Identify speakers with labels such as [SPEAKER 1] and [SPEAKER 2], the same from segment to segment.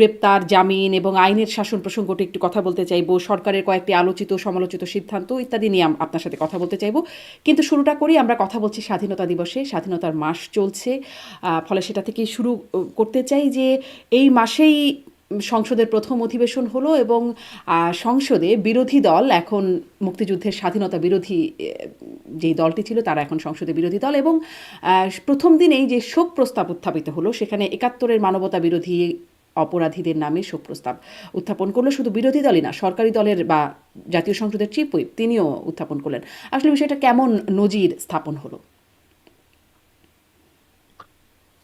[SPEAKER 1] গ্রেপ্তার, জামিন এবং আইনের শাসন প্রসঙ্গটি একটু কথা বলতে চাইবো। সরকারের কয়েকটি আলোচিত সমালোচিত সিদ্ধান্ত ইত্যাদি নিয়ে আপনার সাথে কথা বলতে চাইবো। কিন্তু শুরুটা করি, আমরা কথা বলছি স্বাধীনতা দিবসে। স্বাধীনতার মাস চলছে। ফলে সেটা থেকেই শুরু করতে চাই যে এই মাসেই সংসদের প্রথম অধিবেশন হলো এবং সংসদে বিরোধী দল এখন মুক্তিযুদ্ধের স্বাধীনতা বিরোধী যেই দলটি ছিল তারা এখন সংসদে বিরোধী দল এবং প্রথম দিনেই যে শোক প্রস্তাব উত্থাপিত হলো সেখানে ৭১-এর মানবতা বিরোধী অপরাধীদের নামে শোক প্রস্তাব উত্থাপন করলো। শুধু বিরোধী দলই না, সরকারি দলের বা জাতীয় সংসদের চিফ হুইপ তিনিও উত্থাপন করলেন। আসলে বিষয়টা কেমন নজির স্থাপন হলো?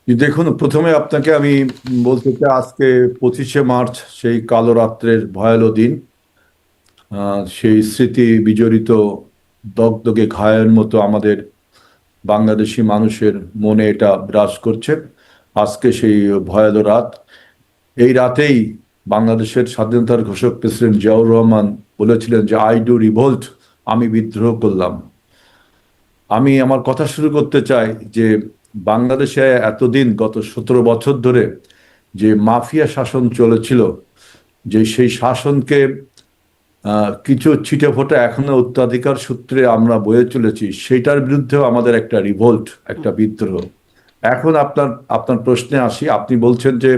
[SPEAKER 2] দেখুন, প্রথমে আপনাকে আমি বলতে চাই আজকে 25শে মার্চ, সেই কালো রাত্রের ভয়ালো দিন। সেই স্মৃতি বিজড়িত দগদগে ঘায়ের মতো আমাদের বাংলাদেশি মানুষের মনে এটা বিরাজ করছে। আজকে সেই ভয়ালো রাত। এই রাতেই বাংলাদেশের স্বাধীনতার ঘোষক প্রেসিডেন্ট জিয়াউর রহমান বলেছিলেন যে আই ডু রিভোল্ট, আমি বিদ্রোহ করলাম। আমি আমার কথা শুরু করতে চাই যে বাংলাদেশে এতদিন, গত 17 বছর ধরে যে মাফিয়া শাসন চলেছিল, যে সেই শাসনকে কিছু ছিটেফোঁটা এখনো উত্তরাধিকার সূত্রে আমরা বয়ে চলেছি, সেটার বিরুদ্ধেও আমাদের একটা রিভোল্ট, একটা বিদ্রোহ। এখন আপনার আপনার প্রশ্নে আসি। আপনি বলছেন যে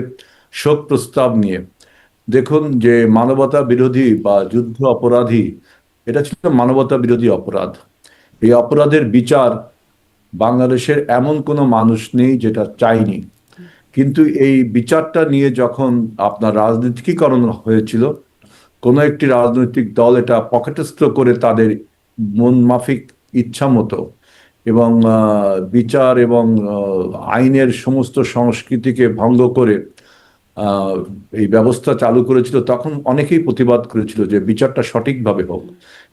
[SPEAKER 2] শোক প্রস্তাব নিয়ে। দেখুন, যে মানবতা বিরোধী বা যুদ্ধ অপরাধী, এটা ছিল মানবতা বিরোধী অপরাধ। এই অপরাধের বিচার বাংলাদেশের এমন কোনো মানুষ নেই যেটা চাইনি। কিন্তু এই বিচারটা নিয়ে যখন আপনার রাজনীতিকীকরণ হয়েছিল, কোনো একটি রাজনৈতিক দল এটা পকেটস্থ করে তাদের মন মাফিক ইচ্ছা মতো এবং বিচার এবং আইনের সমস্ত সংস্কৃতিকে ভঙ্গ করে আহ, এই ব্যবস্থা চালু করেছিল, তখন অনেকেই প্রতিবাদ করেছিল যে বিচারটা সঠিকভাবে হোক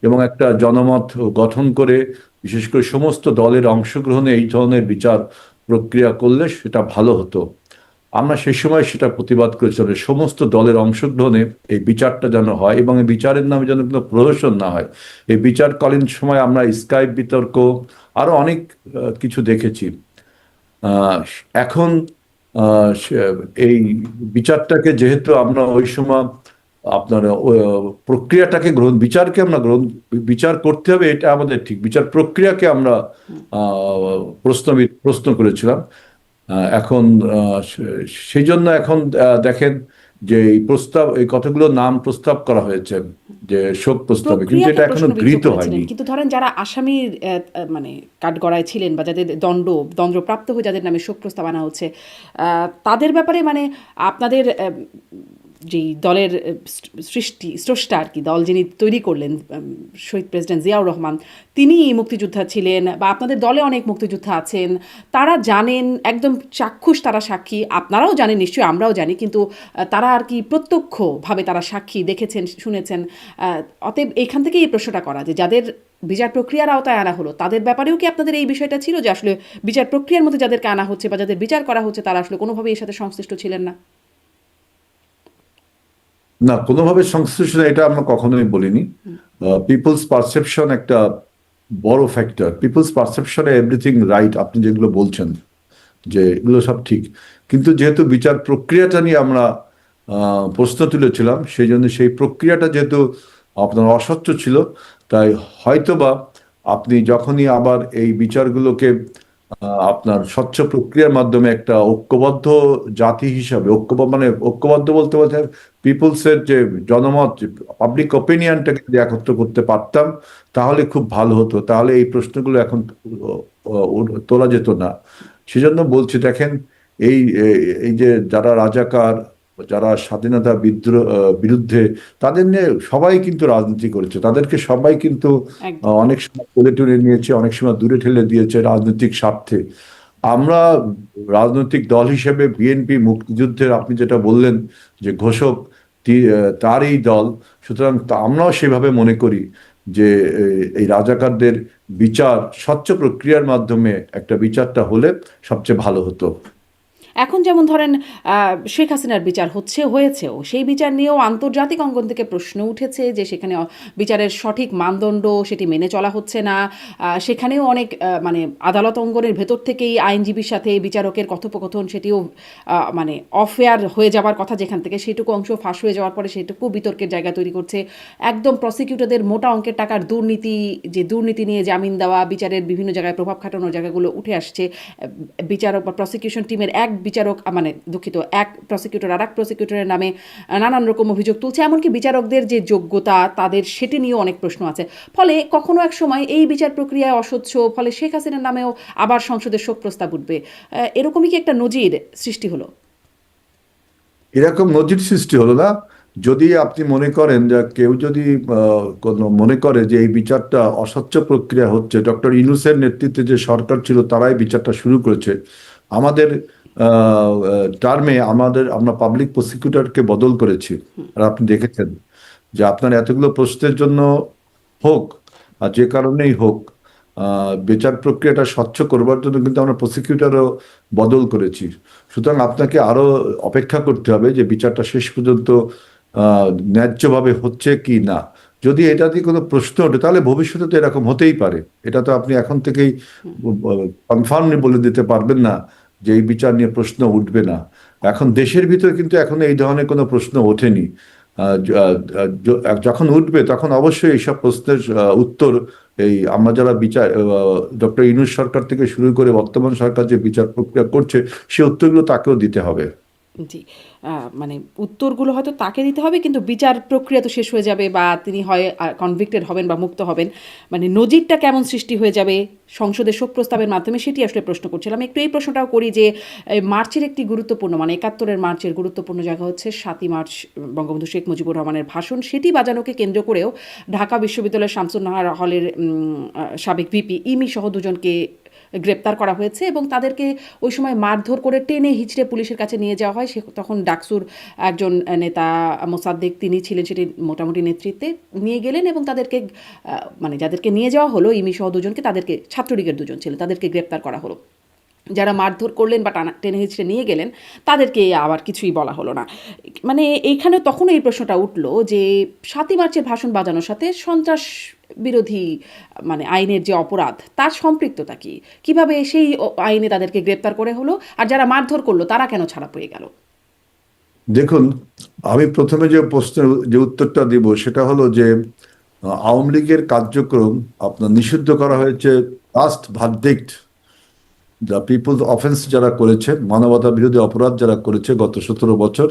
[SPEAKER 2] এবং একটা জনমত গঠন করে, বিশেষ করে সমস্ত দলের অংশগ্রহণে এই ধরনের বিচার প্রক্রিয়া করলে সেটা ভালো হতো। আমরা সেই সময় সেটা প্রতিবাদ করেছিলাম যে সমস্ত দলের অংশগ্রহণে এই বিচারটা যেন হয় এবং এই বিচারের নামে যেন কোনো প্রহসন না হয়। এই বিচারকালীন সময় আমরা স্কাইপ বিতর্ক, আরো অনেক কিছু দেখেছি। আহ, এখন এই বিচারটাকে, যেহেতু আমরা ওই সময় আপনার প্রক্রিয়াটাকে বিচারকে আমরা বিচার করতে হবে, এটা আমাদের ঠিক, বিচার প্রক্রিয়াকে আমরা প্রশ্ন প্রশ্ন করেছিলাম। এখন সেই জন্য এখন দেখেন যে এই প্রস্তাব, এই কতগুলো নাম প্রস্তাব করা হয়েছে যে শোক প্রস্তাবে, কিন্তু
[SPEAKER 1] প্রক্রিয়াকে
[SPEAKER 2] এটা এখনো
[SPEAKER 1] প্রশ্নবিদ্ধ
[SPEAKER 2] গৃহীত
[SPEAKER 1] করেছিলেন,
[SPEAKER 2] হয়নি।
[SPEAKER 1] কিন্তু ধরেন যারা আসামির মানে কাঠগড়ায় ছিলেন বা যাদের দণ্ডপ্রাপ্ত হয়ে যাদের নামে শোক প্রস্তাব আনা হচ্ছে, তাদের ব্যাপারে মানে আপনাদের যেই দলের স্রষ্টা আর কি, দল যিনি তৈরি করলেন, শহীদ প্রেসিডেন্ট জিয়াউর রহমান, তিনি মুক্তিযোদ্ধা ছিলেন বা আপনাদের দলে অনেক মুক্তিযোদ্ধা আছেন, তারা জানেন, একদম চাক্ষুষ তারা সাক্ষী, আপনারাও জানেন নিশ্চয়ই, আমরাও জানি, কিন্তু তারা আর কি প্রত্যক্ষভাবে তারা সাক্ষী দেখেছেন, শুনেছেন। অতএব এখান থেকেই এই প্রশ্নটা করা যে যাদের বিচার প্রক্রিয়ার আওতায় আনা হলো তাদের ব্যাপারেও কি আপনাদের এই বিষয়টা ছিল যে আসলে বিচার প্রক্রিয়ার মধ্যে যাদেরকে আনা হচ্ছে বা যাদের বিচার করা হচ্ছে তারা আসলে কোনোভাবেই এর সাথে সংশ্লিষ্ট ছিলেন না?
[SPEAKER 2] না, কোনোভাবে সংশ্লিষ্ট না, এটা আমরা কখনোই বলিনি। পিপলস পারসেপশন একটা বড় ফ্যাক্টর। পিপলস পারসেপশনে এভরিথিং রাইট, আপনি যেগুলো বলছেন যে এগুলো সব ঠিক, কিন্তু যেহেতু বিচার প্রক্রিয়াটা নিয়ে আমরা প্রশ্ন তুলেছিলাম, সেই জন্য সেই প্রক্রিয়াটা যেহেতু আপনার অস্বচ্ছ ছিল, তাই হয়তোবা আপনি যখনই আবার এই বিচারগুলোকে আপনার স্বচ্ছ প্রক্রিয়ার মাধ্যমে একটা ঐক্যবদ্ধ জাতি হিসাবে, মানে ঐক্যবদ্ধ বলতে বলতে পিপলসের যে জনমত, পাবলিক ওপিনিয়নটাকে যদি একত্র করতে পারতাম, তাহলে খুব ভালো হতো। তাহলে এই প্রশ্নগুলো এখন তোলা যেত না। সেজন্য বলছি, দেখেন, এই এই যে যারা রাজাকার, যারা স্বাধীনতা বিরুদ্ধে, তাদের নিয়ে সবাই কিন্তু রাজনীতি করেছে, তাদেরকে সবাই কিন্তু
[SPEAKER 1] একদম।
[SPEAKER 2] অনেক সময় কোলে টেনে নিয়েছে, অনেক সময় দূরে ঠেলে দিয়েছে রাজনৈতিক স্বার্থে। আমরা রাজনৈতিক দল হিসেবে বিএনপি মুক্তিযুদ্ধের, আপনি যেটা বললেন যে ঘোষক, তারই দল, সুতরাং আমরাও সেভাবে মনে করি যে এই রাজাকারদের বিচার স্বচ্ছ প্রক্রিয়ার মাধ্যমে একটা বিচারটা হলে সবচেয়ে ভালো হতো।
[SPEAKER 1] এখন যেমন ধরেন শেখ হাসিনার বিচার হয়েছেও, সেই বিচার নিয়েও আন্তর্জাতিক অঙ্গন থেকে প্রশ্ন উঠেছে যে সেখানে বিচারের সঠিক মানদণ্ড সেটি মেনে চলা হচ্ছে না। সেখানেও অনেক মানে আদালত অঙ্গনের ভেতর থেকেই আইনজীবীর সাথে বিচারকের কথোপকথন সেটিও মানে অফেয়ার হয়ে যাওয়ার কথা, যেখান থেকে সেটুকু অংশ ফাঁস হয়ে যাওয়ার পরে সেটুকু বিতর্কের জায়গা তৈরি করছে। একদম প্রসিকিউটরদের মোটা অঙ্কের টাকার দুর্নীতি নিয়ে জামিন দেওয়া, বিচারের বিভিন্ন জায়গায় প্রভাব খাটানোর জায়গাগুলো উঠে আসছে। বিচারক বা প্রসিকিউশন টিমের এক বিচারক মানে দুঃখিত এক প্রসিকিউটর আর এক প্রসিকিউটরের নামে নানান রকম অভিযোগ তুলছে। এমনকি বিচারকদের যে যোগ্যতা তাদের সেটি নিয়েও অনেক প্রশ্ন আছে। ফলে কখনো এক সময় এই বিচার প্রক্রিয়ায় অস্বচ্ছ, ফলে শেখ হাসিনার নামেও আবার সংসদের শোক প্রস্তাব উঠবে। এরকমই কি একটা নজির সৃষ্টি হলো?
[SPEAKER 2] এরকম নজির সৃষ্টি হলো না। যদি আপনি মনে করেন যে কেউ যদি কোনো মনে করে যে এই বিচারটা অস্বচ্ছ প্রক্রিয়া হচ্ছে, ডক্টর ইউনূসের নেতৃত্বে যে সরকার ছিল তারাই বিচারটা শুরু করেছে। আমাদের টার্মে আমরা পাবলিক প্রসিকিউটরকে বদল করেছি। আর আপনি দেখেছেন যে আপনার এতগুলো প্রশ্নের জন্য হোক আর যে কারণেই হোক, বিচার প্রক্রিয়াটা স্বচ্ছ করবার জন্য কিন্তু আমরা প্রসিকিউটরও বদল করেছি। সুতরাং আপনাকে আরো অপেক্ষা করতে হবে যে বিচারটা শেষ পর্যন্ত ন্যায্যভাবে হচ্ছে কি না। যদি এটা দিয়ে কোনো প্রশ্ন ওঠে তাহলে ভবিষ্যতে তো এরকম হতেই পারে। এটা তো আপনি এখন থেকেই কনফার্মলি বলে দিতে পারবেন না যে এই বিচার নিয়ে প্রশ্ন উঠবে না। এখন দেশের ভিতরে কিন্তু এখন এই ধরনের কোনো প্রশ্ন ওঠেনি। যখন উঠবে তখন অবশ্যই এইসব প্রশ্নের উত্তর এই আমরা যারা বিচার ডক্টর ইউনূস সরকার থেকে শুরু করে বর্তমান সরকার যে বিচার প্রক্রিয়া করছে সে উত্তরগুলো তাকেও দিতে হবে।
[SPEAKER 1] জি, মানে উত্তরগুলো হয়তো তাকে দিতে হবে, কিন্তু বিচার প্রক্রিয়া তো শেষ হয়ে যাবে বা তিনি হয় কনভিক্টেড হবেন বা মুক্ত হবেন। মানে নজিরটা কেমন সৃষ্টি হয়ে যাবে সংসদের শোক প্রস্তাবের মাধ্যমে, সেটি আসলে প্রশ্ন করছিলাম। একটু এই প্রশ্নটাও করি যে মার্চের একটি গুরুত্বপূর্ণ মানে ৭১-এর মার্চের গুরুত্বপূর্ণ জায়গা হচ্ছে ৭ই মার্চ বঙ্গবন্ধু শেখ মুজিবুর রহমানের ভাষণ। সেটি বাজানোকে কেন্দ্র করেও ঢাকা বিশ্ববিদ্যালয়ের শামসুন্নাহার হলের সাবেক ভিপি ইমি সহ দুজনকে গ্রেপ্তার করা হয়েছে এবং তাদেরকে ওই সময় মারধর করে টেনে হিচড়ে পুলিশের কাছে নিয়ে যাওয়া হয়। সে তখন ডাকসুর একজন নেতা মোসাদ্দেক তিনি ছিলেন সেটি মোটামুটি নেতৃত্বে, নিয়ে গেলেন এবং তাদেরকে মানে যাদেরকে নিয়ে যাওয়া হলো ইমি সহ দুজনকে, তাদেরকে ছাত্রলীগের দুজন ছিলেন, তাদেরকে গ্রেপ্তার করা হলো। যারা মারধর করলেন বা টেনে হিচড়ে নিয়ে গেলেন তাদেরকে আবার কিছুই বলা হলো না। মানে এইখানে তখন এই প্রশ্নটা উঠলো যে ৭ই মার্চের ভাষণ বাজানোর সাথে সন্ত্রাস বিরোধী মানে আইনের যে অপরাধ তার সম্পৃক্ততা কি, কিভাবে সেই আইনে তাদেরকে গ্রেপ্তার করে হলো, আর যারা মারধর করলো তারা কেন ছাড়া পেয়ে গেল?
[SPEAKER 2] দেখুন, আমি প্রথমে যে প্রশ্নের যে উত্তরটা দিব সেটা হলো যে আওয়ামী লীগের কার্যক্রম আপনার নিষিদ্ধ করা হয়েছে। Last verdict the people's offence যারা করেছে, মানবতা বিরোধী অপরাধ যারা করেছে গত ১৭ বছর,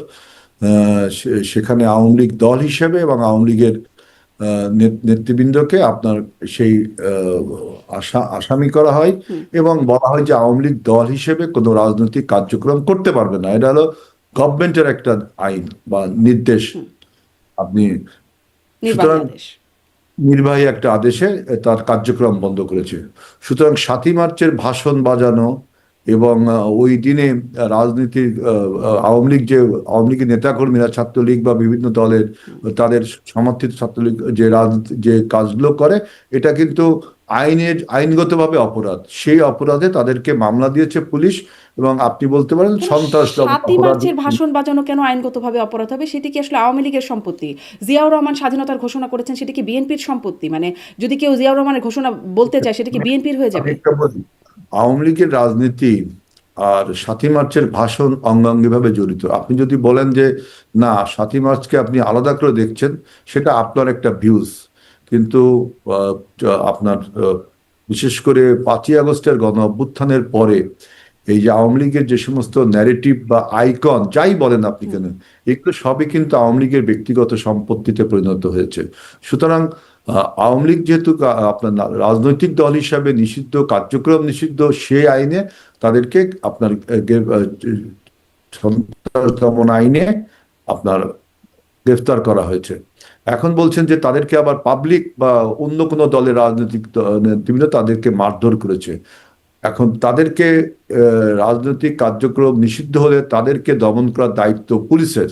[SPEAKER 2] সেখানে আওয়ামী লীগ দল হিসেবে এবং আওয়ামী লীগের নেতৃবৃন্দকে আপনার সেই আসামি করা হয় এবং বলা হয় যে আওয়ামী লীগ দল হিসেবে কোনো রাজনৈতিক কার্যক্রম করতে পারবে না। এটা হলো গভর্নমেন্টের একটা আইন বা নির্দেশ। আপনি সুতরাং নির্বাহী একটা আদেশে তার কার্যক্রম বন্ধ করেছে। সুতরাং ৭ই মার্চের ভাষণ বাজানো এবং ওই দিনে রাজনীতির আওয়ামী লীগের নেতাকর্মীরা, ছাত্রলীগ বা বিভিন্ন দলের তাদের সমর্থিত ছাত্রলীগ যে রাজনীতি যে কাজগুলো করে, এটা কিন্তু আইনগতভাবে অপরাধ। সেই অপরাধে তাদেরকে মামলা দিয়েছে পুলিশ এবং আপনি বলতে পারেন সন্ত্রাস
[SPEAKER 1] ৭ই
[SPEAKER 2] অপরাধ।
[SPEAKER 1] মার্চের ভাষণ বাজানো কেন আইনগতভাবে অপরাধ হবে? সেটি কি আসলে আওয়ামী লীগের সম্পত্তি? জিয়াউর রহমান স্বাধীনতার ঘোষণা করেছেন, সেটি কি বিএনপির সম্পত্তি? মানে যদি কেউ জিয়াউর রহমানের ঘোষণা বলতে চায় সেটা কি বিএনপির হয়ে যাবে?
[SPEAKER 2] আওয়ামী লীগের রাজনীতি আর ৭ই মার্চের ভাষণ অঙ্গাঙ্গিভাবে জড়িত। আপনি যদি বলেন যে না ৭ই মার্চকে আপনি আলাদা করে দেখছেন, সেটা আপনার একটা ভিউজ। কিন্তু আপনার বিশেষ করে ৫ই আগস্টের গণ অভ্যুত্থানের পরে এই যে আওয়ামী লীগের যে সমস্ত ন্যারেটিভ বা আইকন যাই বলেন আপনি কেন, এগুলো সবই কিন্তু আওয়ামী লীগের ব্যক্তিগত সম্পত্তিতে পরিণত হয়েছে। সুতরাং আওয়ামী লীগ যেহেতু আপনার রাজনৈতিক দল হিসাবে নিষিদ্ধ, কার্যক্রম নিষিদ্ধ, সেই আইনে তাদেরকে আপনার সন্ত্রাস দমন আইনে আপনার গ্রেফতার করা হয়েছে। এখন বলছেন যে তাদেরকে আবার পাবলিক বা অন্য কোনো দলের রাজনৈতিক নেতৃবৃন্দ তাদেরকে মারধর করেছে। এখন তাদেরকে রাজনৈতিক কার্যক্রম নিষিদ্ধ হলে তাদেরকে দমন করার দায়িত্ব পুলিশের,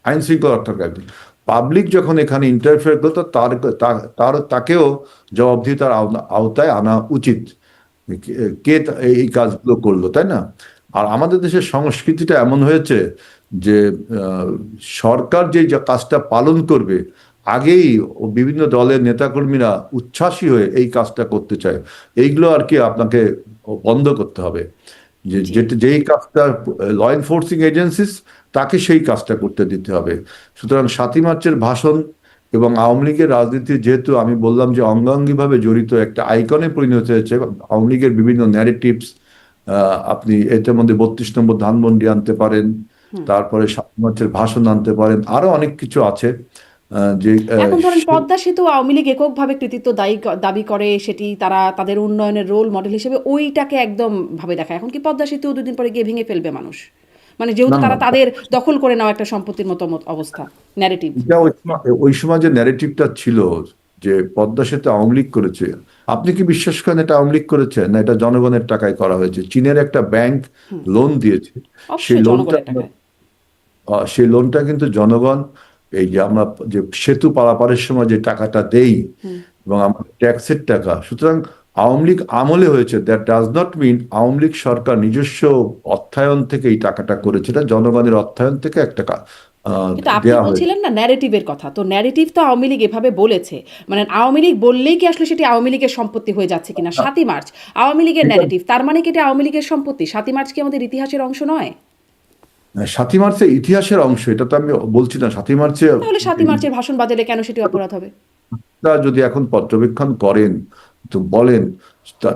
[SPEAKER 2] আইন শৃঙ্খলা রক্ষাকারী। পাবলিক যখন এখানে ইন্টারফেয়ার করতো তাকেও জবাবদিহিতার আওতায় আনা উচিত। কে এই কাজগুলো করলো, তাই না? আর আমাদের দেশের সংস্কৃতিটা এমন হয়েছে যে আহ, সরকার যে কাজটা পালন করবে আগেই বিভিন্ন দলের নেতাকর্মীরা উচ্ছ্বাসী হয়ে এই কাজটা করতে চায়। এইগুলো আর কি আপনাকে বন্ধ করতে হবে।
[SPEAKER 1] জি।
[SPEAKER 2] যেই কাজটা ল এনফোর্সিং এজেন্সিস তাকে সেই কাজটা করতে দিতে হবে। সুতরাং ৭ই মার্চের ভাষণ এবং আওয়ামী লীগের রাজনীতি, যেহেতু আমি বললাম যে অঙ্গাঙ্গিভাবে জড়িত একটা আইকনে পরিণত হয়েছে, আওয়ামী লীগের বিভিন্ন ন্যারেটিভস, আপনি এটার মধ্যে ৩২ নম্বর ধানমন্ডি আনতে পারেন,
[SPEAKER 1] হুম।
[SPEAKER 2] তারপরে ৭ই মার্চের ভাষণ আনতে পারেন, আরো অনেক কিছু আছে যে
[SPEAKER 1] এখন ধরেন পদ্মা সেতু আওয়ামী লীগ এককভাবে কৃতিত্ব দাবি করে, সেটি তারা তাদের উন্নয়নের রোল মডেল হিসেবে ওইটাকে একদম ভাবে দেখায়। এখন কি পদ্মা সেতু ২ দিন পরে গিয়ে ভেঙে ফেলবে মানুষ? মানে যেহেতু
[SPEAKER 2] না না
[SPEAKER 1] তারা তাদের দখল করে নেওয়া একটা সম্পত্তির মতো অবস্থা, ন্যারেটিভ।
[SPEAKER 2] এটা ওই সময় যে ন্যারেটিভটা ছিল যে পদ্মা সেতু আওয়ামী লীগ করেছে, আপনি কি বিশ্বাস করেন এটা আওয়ামী লীগ করেছে? না, এটা জনগণের টাকায় করা হয়েছে। চীনের একটা ব্যাংক
[SPEAKER 1] হুম।
[SPEAKER 2] লোন দিয়েছে, সেই
[SPEAKER 1] অবশ্যই
[SPEAKER 2] লোনটা
[SPEAKER 1] জনগণের টাকায়।
[SPEAKER 2] সেই লোনটা কিন্তু জনগণ, এই যে আমরা যে সেতু পারাপারের সময় যে টাকাটা দেই
[SPEAKER 1] হুম।
[SPEAKER 2] এবং আমাদের ট্যাক্সের টাকা, সুতরাং আওয়ামী লীগ আমলে হয়েছে। That does not mean Awami League সরকার নিজস্ব অর্থায়ন থেকে এই টাকাটা করেছে। এটা জনগণের অর্থায়ন থেকে একটা
[SPEAKER 1] কিন্তু আপনি
[SPEAKER 2] দেয়া হয়েছে।
[SPEAKER 1] বলছিলেন না ন্যারেটিভের কথা, তো ন্যারেটিভ তো আওয়ামী লীগ এভাবে বলেছে, মানে আওয়ামী লীগ বললেই কি আসলে সেটি আওয়ামী লীগের সম্পত্তি হয়ে যাচ্ছে কিনা? ৭ই মার্চ আওয়ামী লীগের
[SPEAKER 2] এটা
[SPEAKER 1] ন্যারেটিভ, তার মানে কি এটা আওয়ামী লীগের সম্পত্তি? ৭ই মার্চ কি আমাদের ইতিহাসের অংশ নয়?
[SPEAKER 2] ৭ই মার্চের ইতিহাসের অংশ, এটা তো আমি বলছি না। ৭ই মার্চে
[SPEAKER 1] তাহলে ৭ই মার্চের ভাষণ বাজালে কেন সেটি অপরাধ হবে?
[SPEAKER 2] যদি এখন পর্যবেক্ষণ করেন তো বলেন,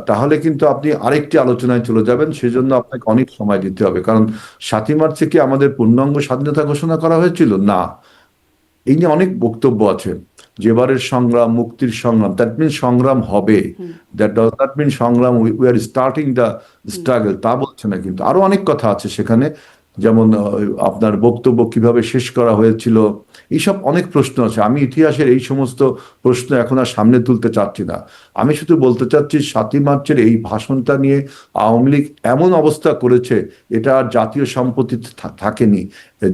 [SPEAKER 2] তাহলে কিন্তু আপনি আরেকটি আলোচনায় চলে যাবেন। সেজন্য আপনাকে অনেক সময় দিতে হবে, কারণ ৭ই মার্চে কি আমাদের পূর্ণাঙ্গ স্বাধীনতা ঘোষণা করা হয়েছিল? না। এই নিয়ে অনেক বক্তব্য আছে। যেবারের সংগ্রাম মুক্তির সংগ্রাম, দ্যাট মিন সংগ্রাম হবে।
[SPEAKER 1] হুম।
[SPEAKER 2] দ্যাট ডাজ নট মিন সংগ্রাম we are starting the
[SPEAKER 1] hmm.
[SPEAKER 2] Struggle, তা বলছে না। কিন্তু আরো অনেক কথা আছে সেখানে, যেমন আপনার বক্তব্য কিভাবে শেষ করা হয়েছিল, এইসব অনেক প্রশ্ন আছে। আমি ইতিহাসের এই সমস্ত প্রশ্ন এখন আর সামনে তুলতে চাচ্ছি না। আমি শুধু বলতে চাচ্ছি ৭ই মার্চের এই ভাষণটা নিয়ে আওয়ামী লীগ এমন অবস্থা করেছে, এটা আর জাতীয় সম্পত্তিতে থাকেনি,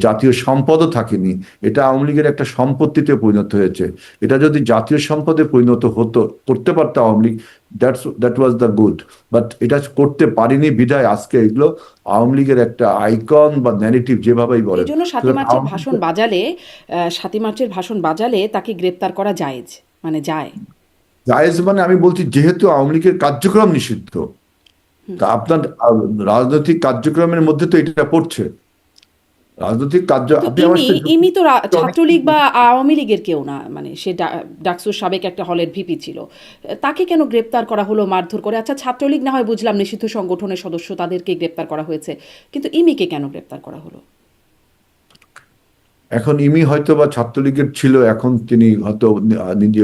[SPEAKER 2] জাতীয় সম্পদও থাকেনি। এটা আওয়ামী লীগের একটা সম্পত্তিতে পরিণত হয়েছে। এটা যদি জাতীয় সম্পদে পরিণত হতো, করতে পারতো Awami League, that was the good. But এটা করতে পারিনি বিধায় আজকে এগুলো আওয়ামী লীগের একটা আইকন বা ন্যারেটিভ, যেভাবেই
[SPEAKER 1] এই
[SPEAKER 2] বলেন।
[SPEAKER 1] জন্য সাতই
[SPEAKER 2] সুতরাং
[SPEAKER 1] মার্চের
[SPEAKER 2] আওয়ামী
[SPEAKER 1] ভাষণ
[SPEAKER 2] লীগের
[SPEAKER 1] বাজালে ৭ই মার্চের ভাষণ বাজালে তাকে গ্রেপ্তার করা জায়েজ, মানে যায়।
[SPEAKER 2] জায়েজ মানে, আমি বলছি যেহেতু আওয়ামী লীগের কার্যক্রম নিষিদ্ধ, তা আপনার রাজনৈতিক কার্যক্রমের মধ্যে তো এটা পড়ছে। রাজনৈতিক কার্য,
[SPEAKER 1] কিন্তু
[SPEAKER 2] আপনি আমার
[SPEAKER 1] ইমি
[SPEAKER 2] সাথে
[SPEAKER 1] ইমি তো
[SPEAKER 2] অনেক
[SPEAKER 1] ছাত্রলীগ বা আওয়ামী লীগের কেউ না, মানে সে ডাকসুর সাবেক একটা হলের ভিপি ছিল। তাকে কেন গ্রেপ্তার করা হলো মারধর করে? আচ্ছা, ছাত্রলীগ না হয় বুঝলাম নিষিদ্ধ সংগঠনের সদস্য, তাদেরকে গ্রেপ্তার করা হয়েছে, কিন্তু ইমিকে কেন গ্রেপ্তার করা হলো?
[SPEAKER 2] এখন ইমি হয়তো বা ছাত্রলীগের ছিল, এখন তিনি হয়তো নিজে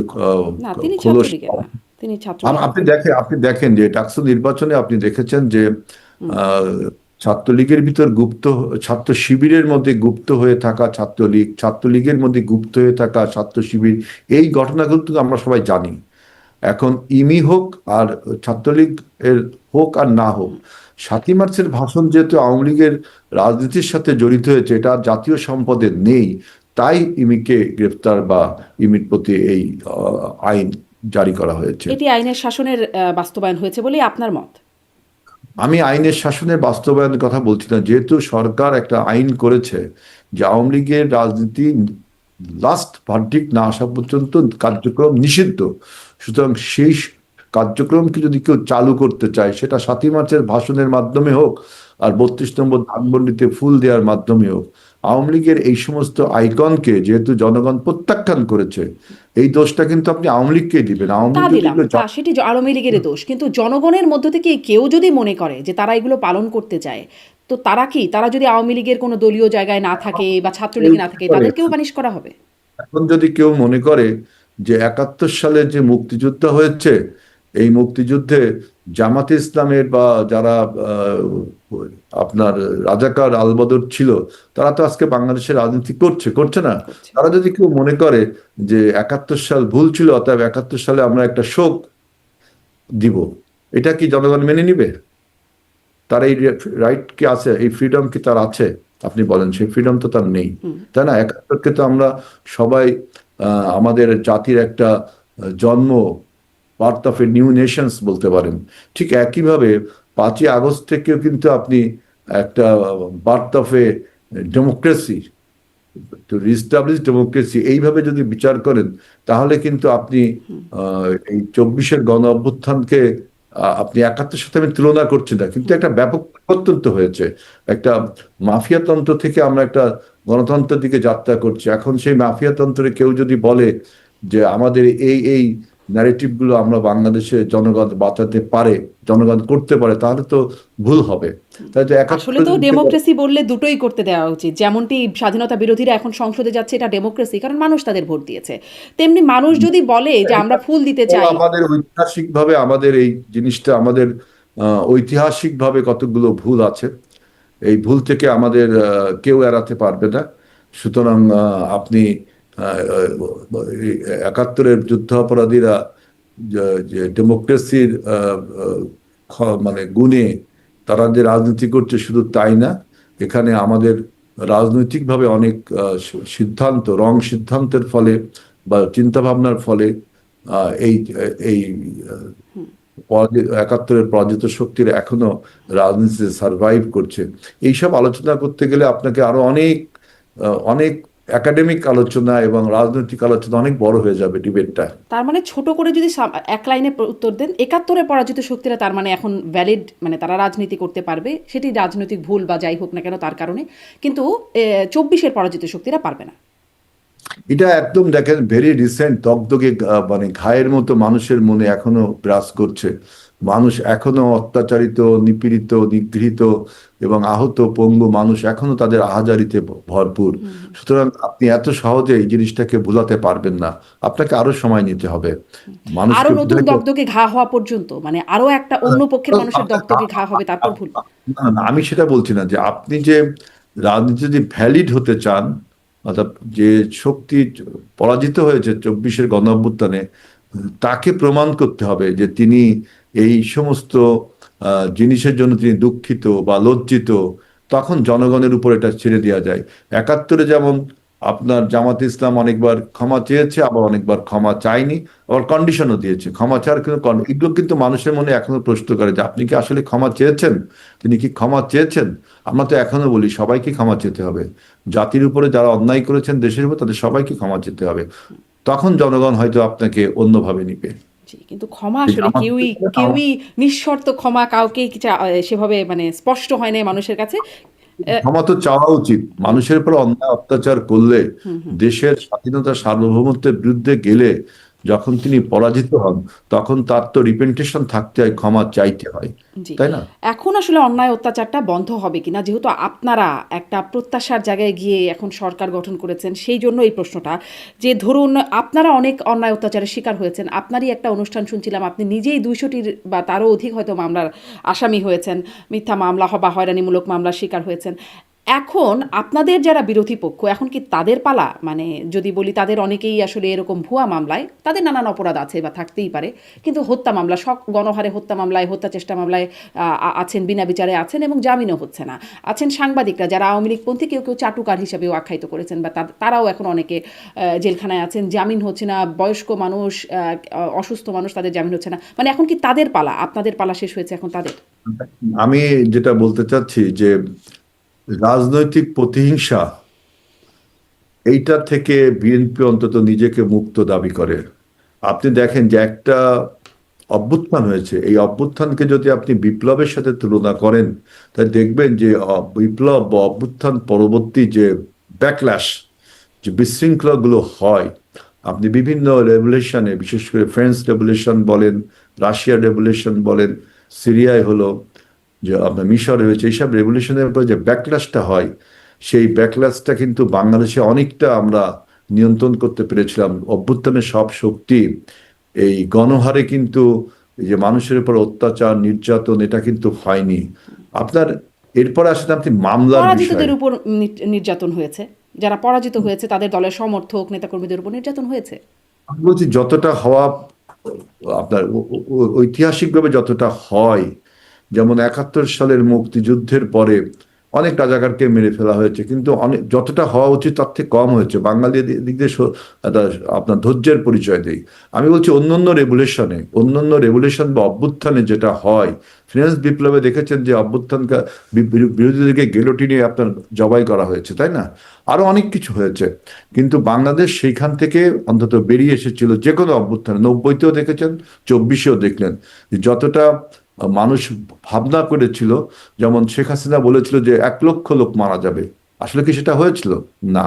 [SPEAKER 1] না, তিনি
[SPEAKER 2] খোলস।
[SPEAKER 1] ছাত্রলীগের না, তিনি ছাত্রলীগের
[SPEAKER 2] আপনি
[SPEAKER 1] না।
[SPEAKER 2] দেখেন, যে ডাকসু নির্বাচনে আপনি দেখেছেন যে
[SPEAKER 1] হুম।
[SPEAKER 2] আহ, ছাত্রলীগের ভিতর গুপ্ত, ছাত্র শিবিরের মধ্যে গুপ্ত হয়ে থাকা ছাত্রলীগ, ছাত্রলীগের মধ্যে গুপ্ত হয়ে থাকা ছাত্র শিবির, এই ঘটনাগুলো তো আমরা সবাই জানি। এখন ইমি হোক আর ছাত্রলীগ এর হোক আর না হোক, ৭ই মার্চের ভাষণ যেহেতু আওয়ামী লীগের রাজনীতির সাথে জড়িত হয়েছে, এটা আর জাতীয় সম্পদে নেই, তাই ইমিকে গ্রেফতার বা ইমির প্রতি এই আইন জারি করা হয়েছে।
[SPEAKER 1] এটি আইনের শাসনের বাস্তবায়ন হয়েছে বলেই আপনার মত?
[SPEAKER 2] আমি আইনের শাসনের বাস্তবায়নের কথা বলছি না। যেহেতু সরকার একটা আইন করেছে যে আওয়ামী লীগের রাজনীতি লাস্ট ভার্ডিক্ট না আসা পর্যন্ত কার্যক্রম নিষিদ্ধ, সুতরাং সেই কার্যক্রমকে যদি কেউ চালু করতে চায়, সেটা ৭ই মার্চের ভাষণের মাধ্যমে হোক আর ৩২ নম্বর ধানমন্ডিতে ফুল দেওয়ার মাধ্যমে হোক, আওয়ামী লীগের এই সমস্ত আইকনকে যেহেতু জনগণ প্রত্যাখ্যান করেছে, এই দোষটা কিন্তু আপনি আওয়ামী লীগকেই দিবেন। আওয়ামী
[SPEAKER 1] তা
[SPEAKER 2] লীগ যদি
[SPEAKER 1] দিলাম,
[SPEAKER 2] এগুলো
[SPEAKER 1] তা সেটি আওয়ামী লীগের দোষ, কিন্তু জনগণের মধ্য থেকে কেউ যদি মনে করে যে তারা এগুলো পালন করতে চায়, তো তারা যদি আওয়ামী লীগের কোনো দলীয় জায়গায় না থাকে বা ছাত্রলীগে না থাকে,
[SPEAKER 2] করে,
[SPEAKER 1] তাদেরকেও পানিশ করা হবে?
[SPEAKER 2] এখন যদি কেউ মনে করে যে ৭১ সালে যে মুক্তিযুদ্ধ হয়েছে, এই মুক্তিযুদ্ধে জামাতে ইসলামের বা যারা আপনার রাজাকার আলবদর ছিল, তারা তো আজকে বাংলাদেশের রাজনীতি করছে না।
[SPEAKER 1] করছে।
[SPEAKER 2] তারা যদি কেউ মনে করে যে ৭১ সাল ভুল ছিল, অতএব ৭১ সালে আমরা একটা শোক দিব, এটা কি জনগণ মেনে নিবে? তার এই রাইট কি আছে? এই ফ্রিডম কি তার আছে? আপনি বলেন, সেই ফ্রিডম তো তার নেই,
[SPEAKER 1] হুম।
[SPEAKER 2] তাই না? ৭১কে তো আমরা সবাই আমাদের জাতির একটা জন্ম, birth of a new Nations বলতে পারেন। ঠিক একইভাবে ৫ই আগস্ট থেকেও কিন্তু আপনি একটা birth of a democracy, to reestablish democracy, এইভাবে যদি বিচার করেন তাহলে কিন্তু আপনি এই 24-এর গণ অভ্যুত্থানকে আপনি 71-এর সাথে আমি তুলনা করছি না, কিন্তু একটা ব্যাপক পরিবর্তন তো হয়েছে। একটা মাফিয়াতন্ত্র থেকে আমরা একটা গণতন্ত্রের দিকে যাত্রা করছি। এখন সেই মাফিয়াতন্ত্রে কেউ যদি বলে যে আমাদের এই ন্যারেটিভ গুলো আমরা বাংলাদেশে জনগণ বাঁচাতে পারে, জনগণ করতে পারে, তাহলে তো ভুল হবে। তাই তো
[SPEAKER 1] আসলে
[SPEAKER 2] 71-এর
[SPEAKER 1] তো
[SPEAKER 2] যুদ্ধে
[SPEAKER 1] ডেমোক্রেসি বললে দুটোই করতে দেওয়া উচিত। যেমনটি স্বাধীনতা বিরোধীরা এখন সংসদে যাচ্ছে, এটা ডেমোক্রেসি, কারণ মানুষ তাদের ভোট দিয়েছে। তেমনি মানুষ যদি বলে যে আমরা ফুল দিতে চাই।
[SPEAKER 2] আমাদের ঐতিহাসিকভাবে আমাদের এই জিনিসটা আমাদের ঐতিহাসিকভাবে কতগুলো ভুল আছে। এই ভুল থেকে আমাদের কেউ এড়াতে পারবে না। সুতরাং আপনি এই 71-এর যুদ্ধাপরাধীরা যে ডেমোক্রেসির মানে গুণে তারা যে রাজনীতি করছে শুধু তাই না, এখানে আমাদের রাজনৈতিকভাবে অনেক সিদ্ধান্ত, রং সিদ্ধান্তের ফলে বা চিন্তা ভাবনার ফলে এই এই 71-এর পরাজিত শক্তির এখনো রাজনীতিতে সার্ভাইভ করছে। এইসব আলোচনা করতে গেলে আপনাকে আরো অনেক অনেক একাডেমিক আলোচনা এবং রাজনৈতিক আলোচনা অনেক বড় হয়ে যাবে ডিবেটটা।
[SPEAKER 1] তার মানে ছোট করে যদি এক লাইনে উত্তর দেন, 71-এ পরাজিত শক্তিরা তার মানে এখন ভ্যালিড, মানে তারা রাজনীতি করতে পারবে, সেটি রাজনৈতিক ভুল বা যাই হোক না কেন তার কারণে, কিন্তু 24-এর পরাজিত শক্তিরা পারবে না।
[SPEAKER 2] এটা একদম দেখেন ভেরি রিসেন্ট, দগদগে মানে ঘায়ের মতো মানুষের মনে এখনো বিরাজ করছে। মানুষ এখনো অত্যাচারিত, নিপীড়িত, নিগৃহীত এবং আহত পঙ্গু মানুষ এখনো তাদের আহাজারিতে ভরপুর। সুতরাং আপনি এত সহজে এই জিনিসটাকে ভুলাতে পারবেন না, আপনাকে আরো সময় নিতে হবে
[SPEAKER 1] আরো
[SPEAKER 2] মানুষকে
[SPEAKER 1] নতুন
[SPEAKER 2] বুঝাইতে।
[SPEAKER 1] দগদগে ঘা হওয়া পর্যন্ত, মানে আরো একটা অন্য পক্ষের মানুষের
[SPEAKER 2] আপনাকে
[SPEAKER 1] দগদগে ঘা হবে, তারপর ভুল।
[SPEAKER 2] না, না, আমি সেটা বলছি না, যে আপনি যে রাজনীতি যদি ভ্যালিড হতে চান, অর্থাৎ যে শক্তি পরাজিত হয়েছে 24-এর গণ অভ্যুত্থানে, তাকে প্রমাণ করতে হবে যে তিনি এই সমস্ত জিনিসের জন্য তিনি দুঃখিত বা লজ্জিত, তখন জনগণের উপর এটা ছেড়ে দেওয়া যায়। 71-এ যেমন আপনার জামাত ইসলাম অনেকবার ক্ষমা চেয়েছে, আবার অনেকবার ক্ষমা চায়নি, আবার কন্ডিশনও দিয়েছে ক্ষমা চাওয়ার কিন্তু এগুলো কিন্তু মানুষের মনে এখনো প্রশ্ন করে যে আপনি কি আসলে ক্ষমা চেয়েছেন, তিনি কি ক্ষমা চেয়েছেন। আমরা তো এখনো বলি সবাইকে ক্ষমা চেতে হবে, জাতির উপরে যারা অন্যায় করেছেন দেশের উপর তাদের সবাইকে ক্ষমা চেতে হবে, তখন জনগণ হয়তো আপনাকে অন্যভাবে নিবে।
[SPEAKER 1] জি, কিন্তু ক্ষমা
[SPEAKER 2] কিন্তু
[SPEAKER 1] আসলে
[SPEAKER 2] আমার
[SPEAKER 1] কেউই কেউই নিঃশর্ত ক্ষমা কাউকেই সেভাবে মানে স্পষ্ট হয় না মানুষের কাছে।
[SPEAKER 2] ক্ষমা তো চাওয়া উচিত। মানুষের উপর অন্যায় অত্যাচার করলে, দেশের স্বাধীনতা সার্বভৌমত্বের বিরুদ্ধে গেলে যখন তিনি পরাজিত হন, তখন তার তো রিপেন্টেশন থাকতে হয়, ক্ষমা চাইতে হয়,
[SPEAKER 1] জি।
[SPEAKER 2] তাই না?
[SPEAKER 1] এখন আসলে অন্যায় অত্যাচারটা বন্ধ হবে কিনা, যেহেতু আপনারা একটা প্রত্যাশার জায়গায় গিয়ে এখন সরকার গঠন করেছেন, সেই জন্য এই প্রশ্নটা, যে ধরুন আপনারা অনেক অন্যায় অত্যাচারের শিকার হয়েছেন। আপনারই একটা অনুষ্ঠান শুনছিলাম, আপনি নিজেই 200টির বা তারও অধিক হয়তো মামলার আসামি হয়েছেন, মিথ্যা মামলা বা হয়রানিমূলক মামলার শিকার হয়েছেন। এখন আপনাদের যারা বিরোধী পক্ষ, এখন কি তাদের পালা? মানে যদি বলি, তাদের অনেকেই আসলে এরকম ভুয়া মামলায়, তাদের নানান অপরাধ আছে বা থাকতেই পারে, কিন্তু হত্যা মামলা, গণহারে হত্যা মামলায়, হত্যা চেষ্টা মামলায় আছেন, বিনা বিচারে আছেন এবং জামিনও হচ্ছে না। আছেন সাংবাদিকরা যারা আওয়ামী লীগপন্থী, কেউ কেউ চাটুকার হিসেবেও আখ্যায়িত করেছেন, বা তারাও এখন অনেকে জেলখানায় আছেন, জামিন হচ্ছে না। বয়স্ক মানুষ, অসুস্থ মানুষ, তাদের জামিন হচ্ছে না। মানে এখন কি তাদের পালা? আপনাদের পালা শেষ হয়েছে এখন তাদের?
[SPEAKER 2] আমি যেটা বলতে চাচ্ছি যে রাজনৈতিক প্রতিহিংসা, এইটা থেকে বিএনপি অন্তত নিজেকে মুক্ত দাবি করে। আপনি দেখেন যে একটা অভ্যুত্থান হয়েছে, এই অভ্যুত্থানকে যদি আপনি বিপ্লবের সাথে তুলনা করেন, তাহলে দেখবেন যে বিপ্লব বা অভ্যুত্থান পরবর্তী যে ব্যাকল্যাশ, যে বিশৃঙ্খলাগুলো হয়, আপনি বিভিন্ন রেভলিউশনে, বিশেষ করে ফ্রেঞ্চ রেভলিউশন বলেন, রাশিয়ার রেভলিউশন বলেন, সিরিয়ায় হলো, যে আপনার মিশরে হয়েছে, এইসব রেভলিউশনের উপরে যে ব্যাকল্যাশটা হয়, সেই ব্যাকল্যাশটা কিন্তু বাংলাদেশে অনেকটা আমরা নিয়ন্ত্রণ করতে পেরেছিলাম। অভ্যুত্থানের সব শক্তি এই গণহারে কিন্তু এই যে মানুষের উপর অত্যাচার, নির্যাতন, এটা কিন্তু হয়নি আপনার। এরপরে আসলে আপনি মামলার বিষয়।
[SPEAKER 1] পরাজিতদের উপর নির্যাতন হয়েছে। যারা পরাজিত হয়েছে তাদের দলের সমর্থক নেতাকর্মীদের উপর নির্যাতন হয়েছে।
[SPEAKER 2] আমি বলছি যতটা হওয়া আপনার ঐতিহাসিকভাবে যতটা হয়, যেমন 71 সালের মুক্তিযুদ্ধের পরে অনেক রাজাকারকে মেরে ফেলা হয়েছে, কিন্তু অনেক যতটা হওয়া উচিত তার থেকে কম হয়েছে। বাঙালি দিক দিয়ে একটা আপনার ধৈর্যের পরিচয় দেই। আমি বলছি অন্যান্য রেভুলেশন বা অভ্যুত্থানে যেটা হয়, ফিনান্স বিপ্লবে দেখেছেন যে অভ্যুত্থানকে বিরোধীদেরকে গেলোটিনে আপনার জবাই করা হয়েছে, তাই না? আরো অনেক কিছু হয়েছে, কিন্তু বাংলাদেশ সেইখান থেকে অন্তত বেরিয়ে এসেছিল। যে কোনো অভ্যুত্থানে 90-তেও দেখেছেন, 24-এও দেখলেন যে যতটা মানুষ ভাবনা করেছিল, যেমন শেখ হাসিনা বলেছিল যে 1 লক্ষ লোক মারা যাবে, আসলে কি সেটা হয়েছিল? না।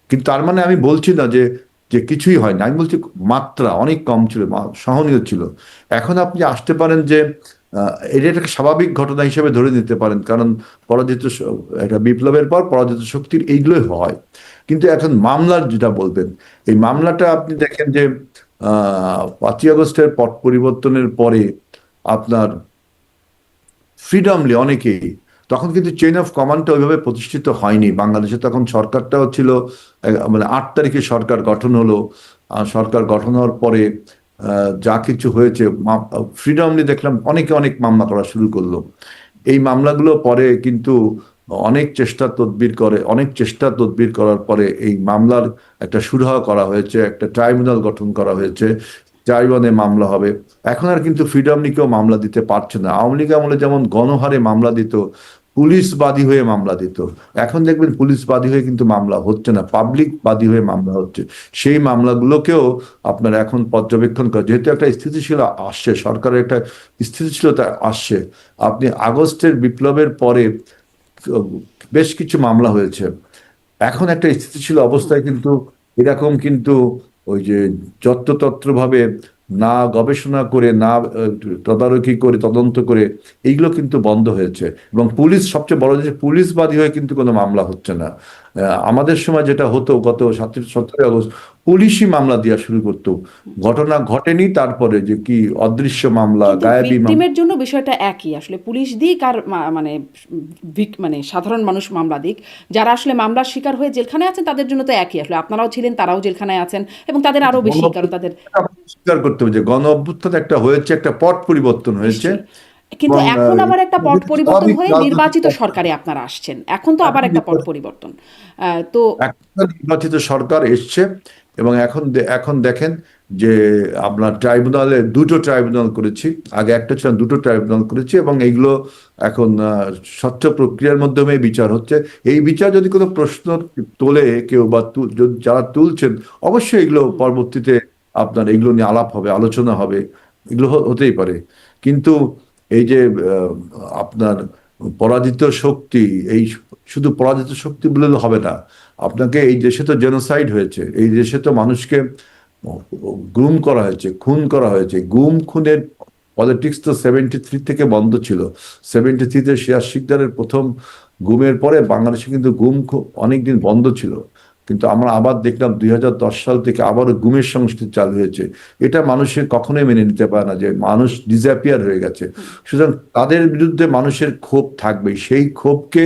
[SPEAKER 2] কিন্তু তার মানে আমি বলছি না যে যে কিছুই হয় না, আমি বলছি মাত্রা অনেক কম ছিল, সহনীয় ছিল। এখন আপনি আসতে পারেন যে এটা একটা স্বাভাবিক ঘটনা হিসেবে ধরে নিতে পারেন, কারণ একটা বিপ্লবের পর পরাজিত শক্তির এইগুলোই হয়। কিন্তু এখন মামলার যেটা বলবেন, এই মামলাটা আপনি দেখেন যে 5ই আগস্টের পট পরিবর্তনের পরে আপনার ফ্রিডমলি অনেকেই, তখন কিন্তু চেইন অফ কমান্ডটা ওইভাবে প্রতিষ্ঠিত হয়নি বাংলাদেশে। তখন সরকারটাও ছিল মানে 8 তারিখে সরকার গঠন হলো। সরকার গঠন হওয়ার পরে যা কিছু হয়েছে, ফ্রিডমলি দেখলাম অনেকে অনেক মামলা করা শুরু করলো। এই মামলাগুলো পরে কিন্তু অনেক চেষ্টা তদবির করার পরে এই মামলার একটা সুরাহা করা হয়েছে, একটা ট্রাইব্যুনাল গঠন করা হয়েছে, ট্রাইব্যুনালে মামলা হবে। এখন আর কিন্তু ফ্রিডমলি কেউ মামলা দিতে পারছে না। আওয়ামী লীগ আমলে যেমন গণহারে মামলা দিত, পুলিশ বাদী হয়ে মামলা দিত, এখন দেখবেন পুলিশ বাদী হয়ে কিন্তু মামলা হচ্ছে না, পাবলিক বাদী হয়ে মামলা হচ্ছে। সেই মামলাগুলোকেও আপনার এখন পর্যবেক্ষণ করে, যেহেতু একটা স্থিতিশীল আসছে, সরকারের একটা স্থিতিশীলতা আসছে। আপনি আগস্টের বিপ্লবের পরে বেশ কিছু মামলা হয়েছে, এখন একটা স্থিতিশীল অবস্থায় কিন্তু এরকম কিন্তু ওই যে যত্রতত্র ভাবে না গবেষণা করে, না তদারকি করে, তদন্ত করে, এইগুলো কিন্তু বন্ধ হয়েছে। এবং পুলিশ, সবচেয়ে বড় যে পুলিশবাদী হয়ে কিন্তু কোনো মামলা হচ্ছে না। আমাদের সময় যেটা হতো, গত 17ই আগস্ট পুলিশই মামলা দেওয়া শুরু করতো, ঘটনা ঘটেনি তারপরে যে কি অদৃশ্য মামলা,
[SPEAKER 1] কিন্তু
[SPEAKER 2] গায়েবী মামলা।
[SPEAKER 1] ভিকটিমের জন্য বিষয়টা একই, আসলে পুলিশ দিক আর মানে মানে সাধারণ মানুষ মামলা দিক, যারা আসলে মামলার শিকার হয়ে জেলখানায় আছেন তাদের জন্য তো একই। আসলে আপনারাও ছিলেন, তারাও জেলখানায় আছেন, এবং তাদের আরো
[SPEAKER 2] গণ
[SPEAKER 1] বেশি, কারণ তাদের
[SPEAKER 2] অভ্যুত্থান স্বীকার করতে হবে যে গণ অভ্যুত্থান একটা হয়েছে, একটা পট পরিবর্তন হয়েছে।
[SPEAKER 1] নিশ্চয়ই। কিন্তু
[SPEAKER 2] এবং
[SPEAKER 1] এখন আবার একটা পট পরিবর্তন
[SPEAKER 2] স্বাভাবিক
[SPEAKER 1] হয়ে
[SPEAKER 2] রাজনৈতিক
[SPEAKER 1] নির্বাচিত
[SPEAKER 2] পদ্ধতি।
[SPEAKER 1] সরকারে আপনারা আসছেন, এখন তো আবার
[SPEAKER 2] এখন
[SPEAKER 1] একটা পট পরিবর্তন। তো
[SPEAKER 2] একটা নির্বাচিত সরকার এসছে, এবং এখন দেখেন যে আপনার ট্রাইব্যুনালে 2টো ট্রাইব্যুনাল করেছি, আগে একটা ছিল, 2টো ট্রাইব্যুনাল করেছি, এবং এইগুলো এখন স্বচ্ছ প্রক্রিয়ার মাধ্যমে বিচার হচ্ছে। এই বিচার যদি কোনো প্রশ্ন তোলে কেউ, বা যারা তুলছেন, অবশ্যই এগুলো পরবর্তীতে আপনার এগুলো নিয়ে আলাপ হবে, আলোচনা হবে, এগুলো হতেই পারে। কিন্তু এই যে আপনার পরাজিত শক্তি, এই শুধু পরাজিত শক্তি বলে হবে না। আপনাকে, এই দেশে তো জেনোসাইড হয়েছে, এই দেশে তো মানুষকে গুম করা হয়েছে, খুন করা হয়েছে। গুম খুনের পলিটিক্স তো 73 থেকে বন্ধ ছিল। 73-তে সিরাজ শিকদারের প্রথম গুমের পরে বাংলাদেশে কিন্তু অনেকদিন বন্ধ ছিল, কিন্তু আমরা আবার দেখলাম 2010 সাল থেকে আবারও গুমের সংস্কৃতি চালু হয়েছে। এটা মানুষের কখনোই মেনে নিতে পারে না, যে মানুষ ডিসঅ্যাপিয়ার হয়ে গেছে। সুতরাং তাদের বিরুদ্ধে মানুষের ক্ষোভ থাকবে, সেই ক্ষোভকে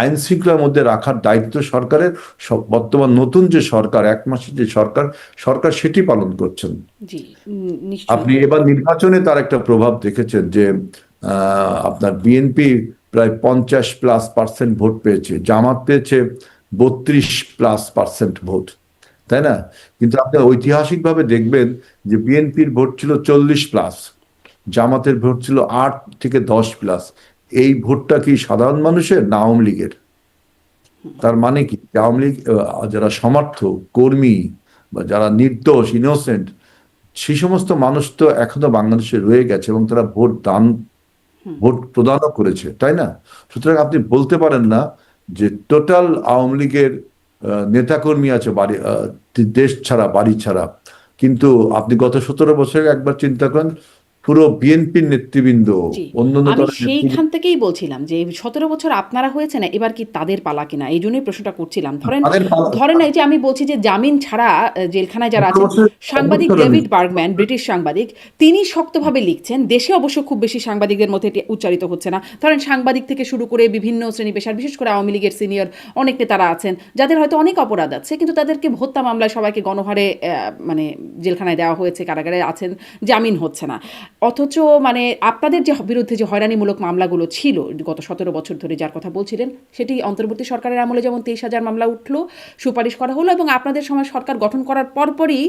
[SPEAKER 2] আইন শৃঙ্খলার মধ্যে রাখার দায়িত্ব সরকারের। বর্তমান নতুন যে সরকার, 1 মাসের যে সরকার, সরকার সেটি পালন করছেন।
[SPEAKER 1] জি, নিশ্চয়ই।
[SPEAKER 2] আপনি এবার নির্বাচনে তার একটা প্রভাব দেখেছেন যে আপনার বিএনপি প্রায় 50+% ভোট পেয়েছে, জামাত পেয়েছে 32+% ভোট, তাই না? কিন্তু আপনি ঐতিহাসিকভাবে দেখবেন যে বিএনপির ভোট ছিল 40+, জামাতের ভোট ছিল 8 থেকে 10+। এই ভোটটা কি সাধারণ মানুষের না আওয়ামী লীগের? তার মানে কি, আওয়ামী লীগ যারা সমর্থক কর্মী বা যারা নির্দোষ ইনোসেন্ট, সেই সমস্ত মানুষ তো এখনো বাংলাদেশে রয়ে গেছে, এবং তারা ভোট প্রদানও করেছে, তাই না? সুতরাং আপনি বলতে পারেন না যে টোটাল আওয়ামী লীগের নেতাকর্মী আছে বাড়ি, দেশ ছাড়া, বাড়ি ছাড়া। কিন্তু আপনি গত 17 বছরে একবার চিন্তা করেন, পুরো বিএনপির নেতৃবৃন্দ,
[SPEAKER 1] জি,
[SPEAKER 2] অন্যান্য
[SPEAKER 1] আমি
[SPEAKER 2] দলের নেতৃবৃন্দ,
[SPEAKER 1] সেইখান থেকেই বলছিলাম যে 17 বছর আপনারা হয়েছে না, এবার কি তাদের পালা কিনা, এই জন্যই প্রশ্নটা করছিলাম। ধরেন,
[SPEAKER 2] তাদের
[SPEAKER 1] ধরেন এই যে আমি বলছি যে জামিন ছাড়া জেলখানায় যারা আছেন,
[SPEAKER 2] 17 বছরের
[SPEAKER 1] সাংবাদিক
[SPEAKER 2] অভ্যুত্থান
[SPEAKER 1] ডেভিড
[SPEAKER 2] হয়নি।
[SPEAKER 1] বার্গম্যান, ব্রিটিশ সাংবাদিক, তিনি শক্তভাবে লিখছেন। দেশে অবশ্য খুব বেশি সাংবাদিকদের মধ্যে এটি উচ্চারিত হচ্ছে না। ধরেন সাংবাদিক থেকে শুরু করে বিভিন্ন শ্রেণী পেশার, বিশেষ করে আওয়ামী লীগের সিনিয়র অনেক নেতারা আছেন যাদের হয়তো অনেক অপরাধ আছে, কিন্তু তাদেরকে হত্যা মামলায় সবাইকে গণহারে মানে জেলখানায় দেওয়া হয়েছে, কারাগারে আছেন, জামিন হচ্ছে না। অথচ মানে আপনাদের যে বিরুদ্ধে যে হয়রানিমূলক মামলাগুলো ছিল গত 17 বছর ধরে যার কথা বলছিলেন, সেটি অন্তর্বর্তী সরকারের আমলে যেমন 23,000 মামলা উঠলো, সুপারিশ করা হলো, এবং আপনাদের সময় সরকার গঠন করার পরপরই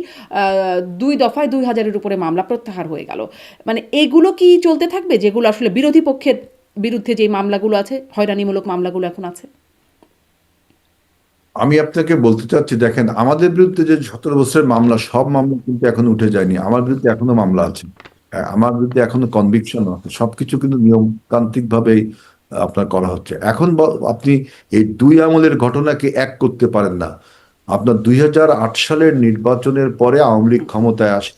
[SPEAKER 1] 2 দফায় 2,000-এর উপরে মামলা প্রত্যাহার হয়ে গেল। মানে এগুলো কি চলতে থাকবে, যেগুলো আসলে বিরোধী পক্ষের বিরুদ্ধে যে মামলাগুলো আছে, হয়রানিমূলক মামলাগুলো এখন আছে?
[SPEAKER 2] আমি আপনাকে বলতে চাচ্ছি, দেখেন, আমাদের বিরুদ্ধে যে 17 বছরের মামলা, সব মামলা কিন্তু এখনো উঠে যায়নি। আমার বিরুদ্ধে এখনো মামলা আছে, আমার বিরুদ্ধে এখনো কনভিকশন আছে, সবকিছু কিন্তু নিয়মতান্ত্রিক ভাবেই আপনার করা হচ্ছে। এখন আপনি এই দুই আমলের ঘটনাকে এক করতে পারেন না। আপনার 2008 সালের নির্বাচনের পরে আওয়ামী লীগ ক্ষমতায় আসে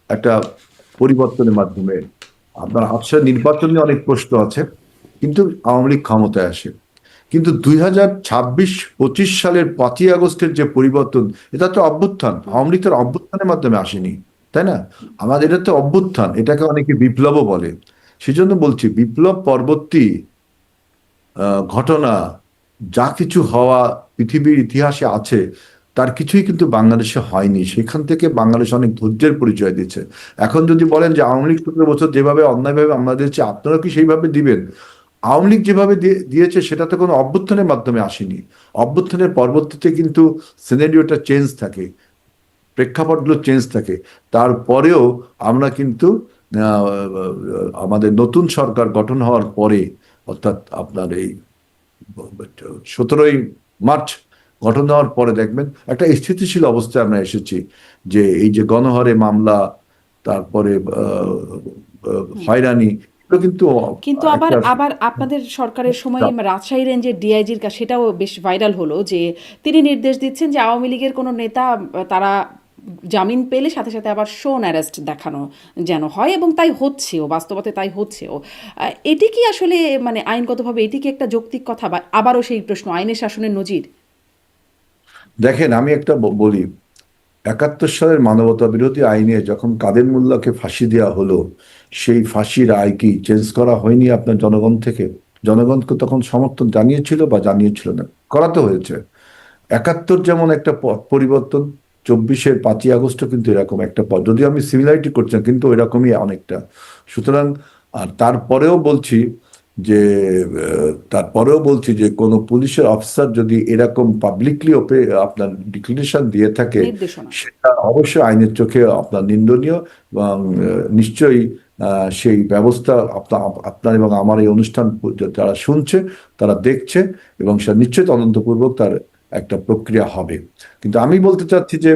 [SPEAKER 2] একটা পরিবর্তনের মাধ্যমে। আপনার 8 সালের নির্বাচন নিয়ে অনেক প্রশ্ন আছে, কিন্তু আওয়ামী লীগ ক্ষমতায় আসে। কিন্তু 2026-25 সালের 5ই আগস্টের যে পরিবর্তন, এটা তো অভ্যুত্থান। আওয়ামী লীগ তো অভ্যুত্থানের মাধ্যমে আসেনি, তাই না? আমাদের এটা তো অভ্যুত্থান, এটাকে অনেকে বিপ্লবও বলে। সেজন্য বলছি, বিপ্লব পরবর্তী ঘটনা যা কিছু হওয়া পৃথিবীর ইতিহাসে আছে, তার কিছুই কিন্তু বাংলাদেশে হয়নি। সেখান থেকে বাংলাদেশ অনেক ধৈর্যের পরিচয় দিচ্ছে। এখন যদি বলেন যে আওয়ামী লীগ 17 বছর যেভাবে অন্যায়ভাবে আমরা দিয়েছি, আপনারা কি সেইভাবে দিবেন? আওয়ামী লীগ যেভাবে দিয়েছে সেটা তো কোনো অভ্যুত্থানের মাধ্যমে আসেনি। অভ্যুত্থানের পরবর্তীতে কিন্তু সিনারিওটা চেঞ্জ থাকে, প্রেক্ষাপটগুলো চেঞ্জ থাকে। তারপরেও আমরা কিন্তু আমাদের নতুন সরকার গঠন হওয়ার পরে, অর্থাৎ আপনার এই 17ই মার্চ গঠন হওয়ার পরে দেখবেন একটা স্থিতিশীল অবস্থায় আমরা এসেছি। যে এই যে গণহারে মামলা, তারপরে হয়রানি, এগুলো কিন্তু
[SPEAKER 1] কিন্তু আবার
[SPEAKER 2] একটা
[SPEAKER 1] আবার আপনাদের সরকারের সময় রাজশাহী রেঞ্জের ডিআইজির কাছে সেটাও বেশ ভাইরাল হলো যে তিনি নির্দেশ দিচ্ছেন যে আওয়ামী লীগের কোনো নেতা তারা জামিন পেলে সাথে সাথে আবার শোন অ্যারেস্ট দেখানো যেন হয়, এবং তাই হচ্ছেও, বাস্তবতে তাই হচ্ছেও। এটি কি আসলে মানে আইনগতভাবে এটি কি একটা যৌক্তিক কথা, বা আবারও সেই প্রশ্ন, আইনের শাসনের নজির?
[SPEAKER 2] দেখেন, আমি একটা বলি, 71 সালের মানবতা বিরোধী আইনে যখন কাদের মোল্লাকে ফাঁসি দেওয়া হলো, সেই ফাঁসির রায় কি চেঞ্জ করা হয়নি আপনার জনগণ থেকে? জনগণকে তখন সমর্থন জানিয়েছিল বা জানিয়েছিল না? করাতে হয়েছে। 71 যেমন একটা পথ পরিবর্তন, 24-এর 5ই আগস্টও কিন্তু এরকম একটা পথ, যদিও আমি সিমিলারিটি করছি না, কিন্তু এরকমই অনেকটা। সুতরাং আর তারপরেও বলছি যে কোনো পুলিশের অফিসার যদি এরকম পাবলিকলি আপনার ডিক্লারেশন দিয়ে থাকে,
[SPEAKER 1] নির্দেশনা।
[SPEAKER 2] সেটা অবশ্যই আইনের চোখে আপনার নিন্দনীয়। এবং নিশ্চয়ই সেই ব্যবস্থা আপনার এবং আমার এই অনুষ্ঠান যারা শুনছে, তারা দেখছে, এবং সেটা নিশ্চয়ই তদন্তপূর্বক তার একটা প্রক্রিয়া হবে। কিন্তু আমি বলতে চাচ্ছি যে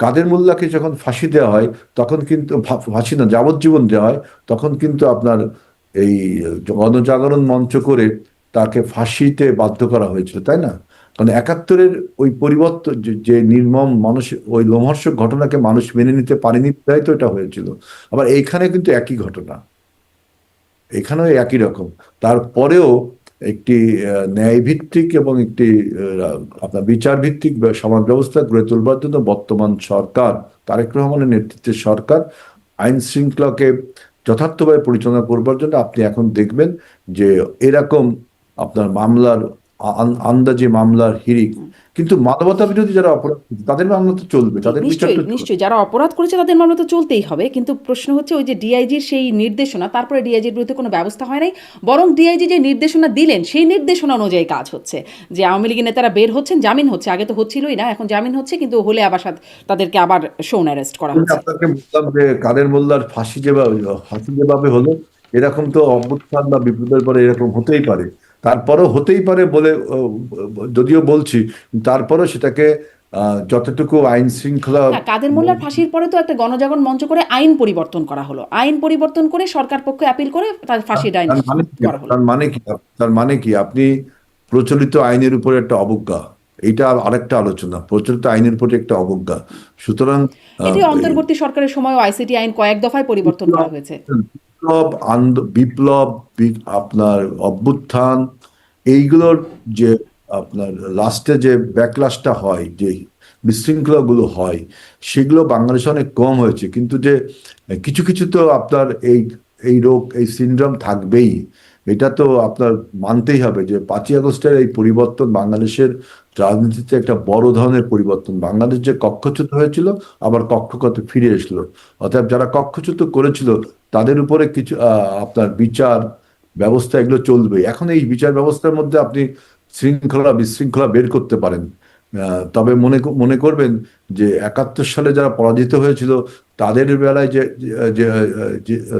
[SPEAKER 2] কাদের মোল্লাকে যখন ফাঁসি দেওয়া হয়, তখন কিন্তু ফাঁসি না, যাবজ্জীবন দেওয়া হয়, তখন কিন্তু আপনার এই গণজাগরণ মঞ্চ করে তাকে ফাঁসিতে বাধ্য করা হয়েছিল, তাই না? কারণ 71-এর ওই পরিবর্তন, যে নির্মম মানুষ, ওই লোমহর্ষক ঘটনাকে মানুষ মেনে নিতে পারেনি, তাই তো এটা হয়েছিল। আবার এইখানে কিন্তু একই ঘটনা, এখানেও একই রকম। তারপরেও একটি ন্যায়ভিত্তিক এবং একটি আপনার বিচার ভিত্তিক সমাজ ব্যবস্থা গড়ে তোলবার জন্য বর্তমান সরকার, তারেক রহমানের নেতৃত্বের সরকার, আইন শৃঙ্খলাকে যথার্থভাবে পরিচালনা করবার জন্য আপনি এখন দেখবেন যে এরকম আপনার মামলার আন্দাজে মামলার হিড়িক। কিন্তু মানবতা বিরোধী যারা অপরাধ করছে, তাদের মামলা তো চলবে,
[SPEAKER 1] জি,
[SPEAKER 2] তাদের বিচার
[SPEAKER 1] নিশ্চয়ই
[SPEAKER 2] তো চলবে।
[SPEAKER 1] নিশ্চয়ই যারা অপরাধ করেছে তাদের মামলা তো চলতেই হবে, কিন্তু প্রশ্ন হচ্ছে ওই যে ডিআইজির সেই নির্দেশনা, তারপরে ডিআইজির বিরুদ্ধে কোনো ব্যবস্থা হয় নাই, বরং ডিআইজি যে নির্দেশনা দিলেন সেই নির্দেশনা অনুযায়ী কাজ হচ্ছে। যে আওয়ামী লীগের নেতারা বের হচ্ছেন, জামিন হচ্ছে, আগে তো হচ্ছিলই না, এখন জামিন হচ্ছে, কিন্তু হলে আবার তাদেরকে আবার শোন অ্যারেস্ট করা
[SPEAKER 2] আমি
[SPEAKER 1] হচ্ছে।
[SPEAKER 2] আপনাকে বললাম যে কাদের মোল্লার ফাঁসি যেভাবে হলো, এরকম তো অভ্যুত্থান বা বিপ্লবের পরে এরকম হতেই পারে। তারপরেও হতেই পারে বলে যদিও বলছি, তারপরেও সেটাকে যতটুকু আইন শৃঙ্খলা।
[SPEAKER 1] না, কাদের মোল্লার ফাঁসির পরে তো একটা গণজাগরণ মঞ্চ করে আইন পরিবর্তন করা হলো, আইন পরিবর্তন করে সরকার পক্ষে আপিল করে তার ফাঁসির আইন
[SPEAKER 2] তার মানে কি?
[SPEAKER 1] করা হলো।
[SPEAKER 2] তার মানে কি? তার মানে কি আপনি প্রচলিত আইনের উপরে একটা অবজ্ঞা, এইটা আরেকটা আলোচনা, প্রচলিত আইনের প্রতি একটা অবজ্ঞা। সুতরাং
[SPEAKER 1] এটি
[SPEAKER 2] এই
[SPEAKER 1] অন্তর্বর্তী সরকারের সময়ও আইসিটি আইন কয়েক দফায় পরিবর্তন করা
[SPEAKER 2] বিপ্লব
[SPEAKER 1] হয়েছে।
[SPEAKER 2] বিপ্লব বিপ্লব আপনার অভ্যুত্থান, এইগুলোর যে আপনার লাস্টে যে ব্যাকলাশটা হয়, যে বিশৃঙ্খলাগুলো হয়, সেগুলো বাংলাদেশে অনেক কম হয়েছে। কিন্তু যে কিছু কিছু তো আপনার এই এই রোগ, এই সিনড্রোম থাকবেই। এটা তো আপনার মানতেই হবে যে 5ই আগস্টের এই পরিবর্তন বাংলাদেশের রাজনীতিতে একটা বড় ধরনের পরিবর্তন। বাংলাদেশ যে কক্ষচ্যুত হয়েছিল আবার কক্ষগত ফিরে এসলো। অর্থাৎ যারা কক্ষচ্যুত করেছিল তাদের উপরে কিছু আপনার বিচার ব্যবস্থা এগুলো চলবে। এখন এই বিচার ব্যবস্থার মধ্যে আপনি শৃঙ্খলা বিশৃঙ্খলা বের করতে পারেন। তবে মনে করবেন যে 71 সালে যারা পরাজিত হয়েছিল তাদের বেলায়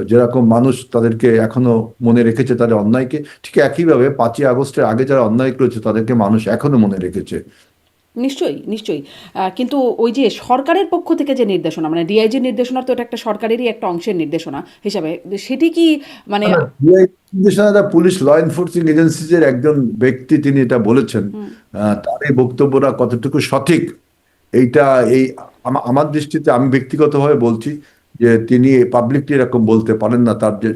[SPEAKER 2] যেরকম মানুষ তাদেরকে এখনো মনে রেখেছে তাদের অন্যায়কে, ঠিক একইভাবে 5ই আগস্টের আগে যারা অন্যায় করেছে তাদেরকে মানুষ এখনো মনে রেখেছে।
[SPEAKER 1] নিশ্চয়ই, নিশ্চয়ই। কিন্তু ওই যে সরকারের পক্ষ থেকে যে নির্দেশনা, মানে ডিআইজির নির্দেশনা তো এটা একটা সরকারেরই একটা অংশের নির্দেশনা হিসাবে, সেটি কি মানে
[SPEAKER 2] না, DI নির্দেশনা পুলিশ ল এনফোর্সিং এজেন্সিজ এর একজন ব্যক্তি তিনি এটা বলেছেন। তার এই বক্তব্যটা কতটুকু সঠিক এইটা এই আমার দৃষ্টিতে আমি ব্যক্তিগতভাবে বলছি যে তিনি পাবলিকলি এরকম বলতে পারেন না। তার যে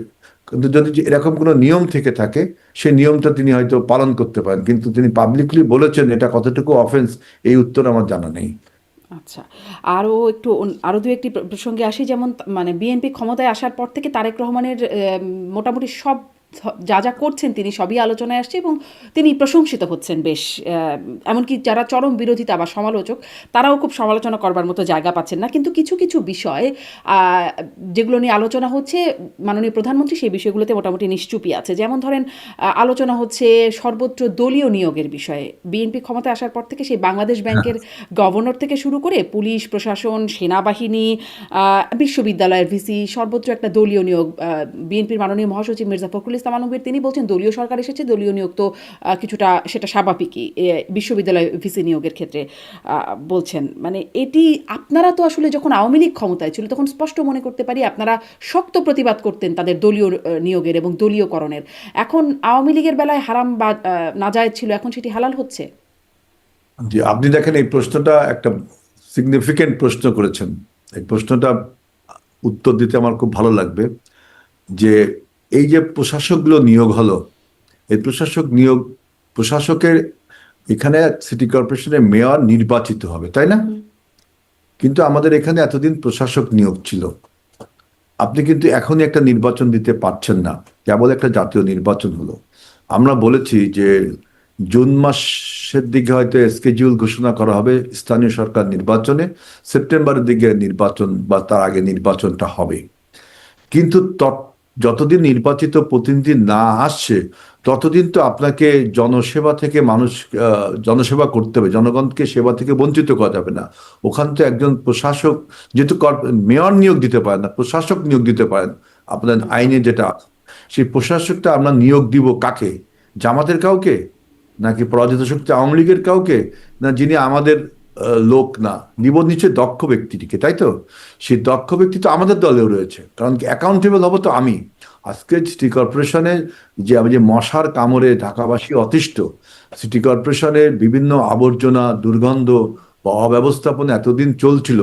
[SPEAKER 2] কিন্তু যদি যে এরকম কোনো নিয়ম থেকে থাকে সেই নিয়মটা তিনি হয়তো পালন করতে পারেন, কিন্তু তিনি পাবলিকলি বলেছেন এটা কতটুকু অফেন্স এই উত্তর আমার জানা নেই।
[SPEAKER 1] আচ্ছা। আরও দু একটি প্রসঙ্গে আসি, যেমন মানে বিএনপি ক্ষমতায় আসার পর থেকে তারেক রহমানের মোটামুটি সব যা যা করছেন তিনি সবই আলোচনায় আসছে এবং তিনি প্রশংসিত হচ্ছেন বেশ। এমনকি যারা চরম বিরোধিতা বা সমালোচক তারাও খুব সমালোচনা করবার মতো জায়গা পাচ্ছেন না। কিন্তু কিছু কিছু বিষয় যেগুলো নিয়ে আলোচনা হচ্ছে, মাননীয় প্রধানমন্ত্রী সেই বিষয়গুলোতে মোটামুটি নিশ্চুপই আছে। যেমন ধরেন, আলোচনা হচ্ছে সর্বত্র দলীয় নিয়োগের বিষয়ে। বিএনপি ক্ষমতায় আসার পর থেকে সেই বাংলাদেশ ব্যাংকের গভর্নর থেকে শুরু করে পুলিশ প্রশাসন, সেনাবাহিনী, বিশ্ববিদ্যালয়ের ভিসি, সর্বত্র একটা দলীয় নিয়োগ। বিএনপির মাননীয় মহাসচিব মির্জা ফখরুল ইসলাম আলমগীর তিনি বলছেন দলীয় সরকার এসেছে, দলীয় নিয়োগ তো কিছুটা সেটা স্বাভাবিকই। বিশ্ববিদ্যালয় ভিসি নিয়োগের ক্ষেত্রে বলছেন, মানে এটি আপনারা তো আসলে যখন আওয়ামী লীগ ক্ষমতায় ছিল তখন স্পষ্ট মনে করতে পারি আপনারা শক্ত প্রতিবাদ করতেন তাদের দলীয় নিয়োগের এবং দলীয়করণের। এখন আওয়ামী লীগের বেলায় হারাম বা নাজায়েজ ছিল, এখন সেটি হালাল হচ্ছে।
[SPEAKER 2] জি, আপনি দেখেন এই প্রশ্নটা একটা সিগনিফিকেন্ট প্রশ্ন করেছেন। এই প্রশ্নটা উত্তর দিতে আমার খুব ভালো লাগবে যে এই যে প্রশাসকগুলো নিয়োগ হলো, এই প্রশাসকের এখানে সিটি কর্পোরেশনের মেয়র নির্বাচিত হবে, তাই না? কিন্তু আমাদের এখানে এতদিন প্রশাসক নিয়োগ ছিল। আপনি কিন্তু এখনই একটা নির্বাচন দিতে পারছেন না, কেবল একটা জাতীয় নির্বাচন হলো। আমরা বলেছি যে জুন মাসের দিকে হয়তো স্কেডিউল ঘোষণা করা হবে স্থানীয় সরকার নির্বাচনে, সেপ্টেম্বরের দিকে নির্বাচন বা তার আগে নির্বাচনটা হবে। কিন্তু যতদিন নির্বাচিত প্রতিনিধি না আসছে ততদিন তো আপনাকে জনসেবা থেকে জনসেবা করতে হবে, জনগণকে সেবা থেকে বঞ্চিত করা যাবে না। ওখান তো একজন প্রশাসক, যেহেতু মেয়র নিয়োগ দিতে পারেন না, প্রশাসক নিয়োগ দিতে পারেন আপনার আইনে যেটা আছে। সেই প্রশাসকটা আমরা নিয়োগ দিব কাকে? জামাতের কাউকে, নাকি পরাজিত শক্তি আওয়ামী লীগের কাউকে, না যিনি আমাদের লোক না, নিব নিচ্ছে দক্ষ ব্যক্তিটিকে, তাই তো? সেই দক্ষ ব্যক্তি তো আমাদের দলেও রয়েছে, কারণ কি অ্যাকাউন্টেবল হবো তো আমি। আজকে সিটি কর্পোরেশনে যে আমি যে মশার কামড়ে ঢাকাবাসী অতিষ্ঠ, সিটি কর্পোরেশনের বিভিন্ন আবর্জনা, দুর্গন্ধ বা অব্যবস্থাপনা এতদিন চলছিল,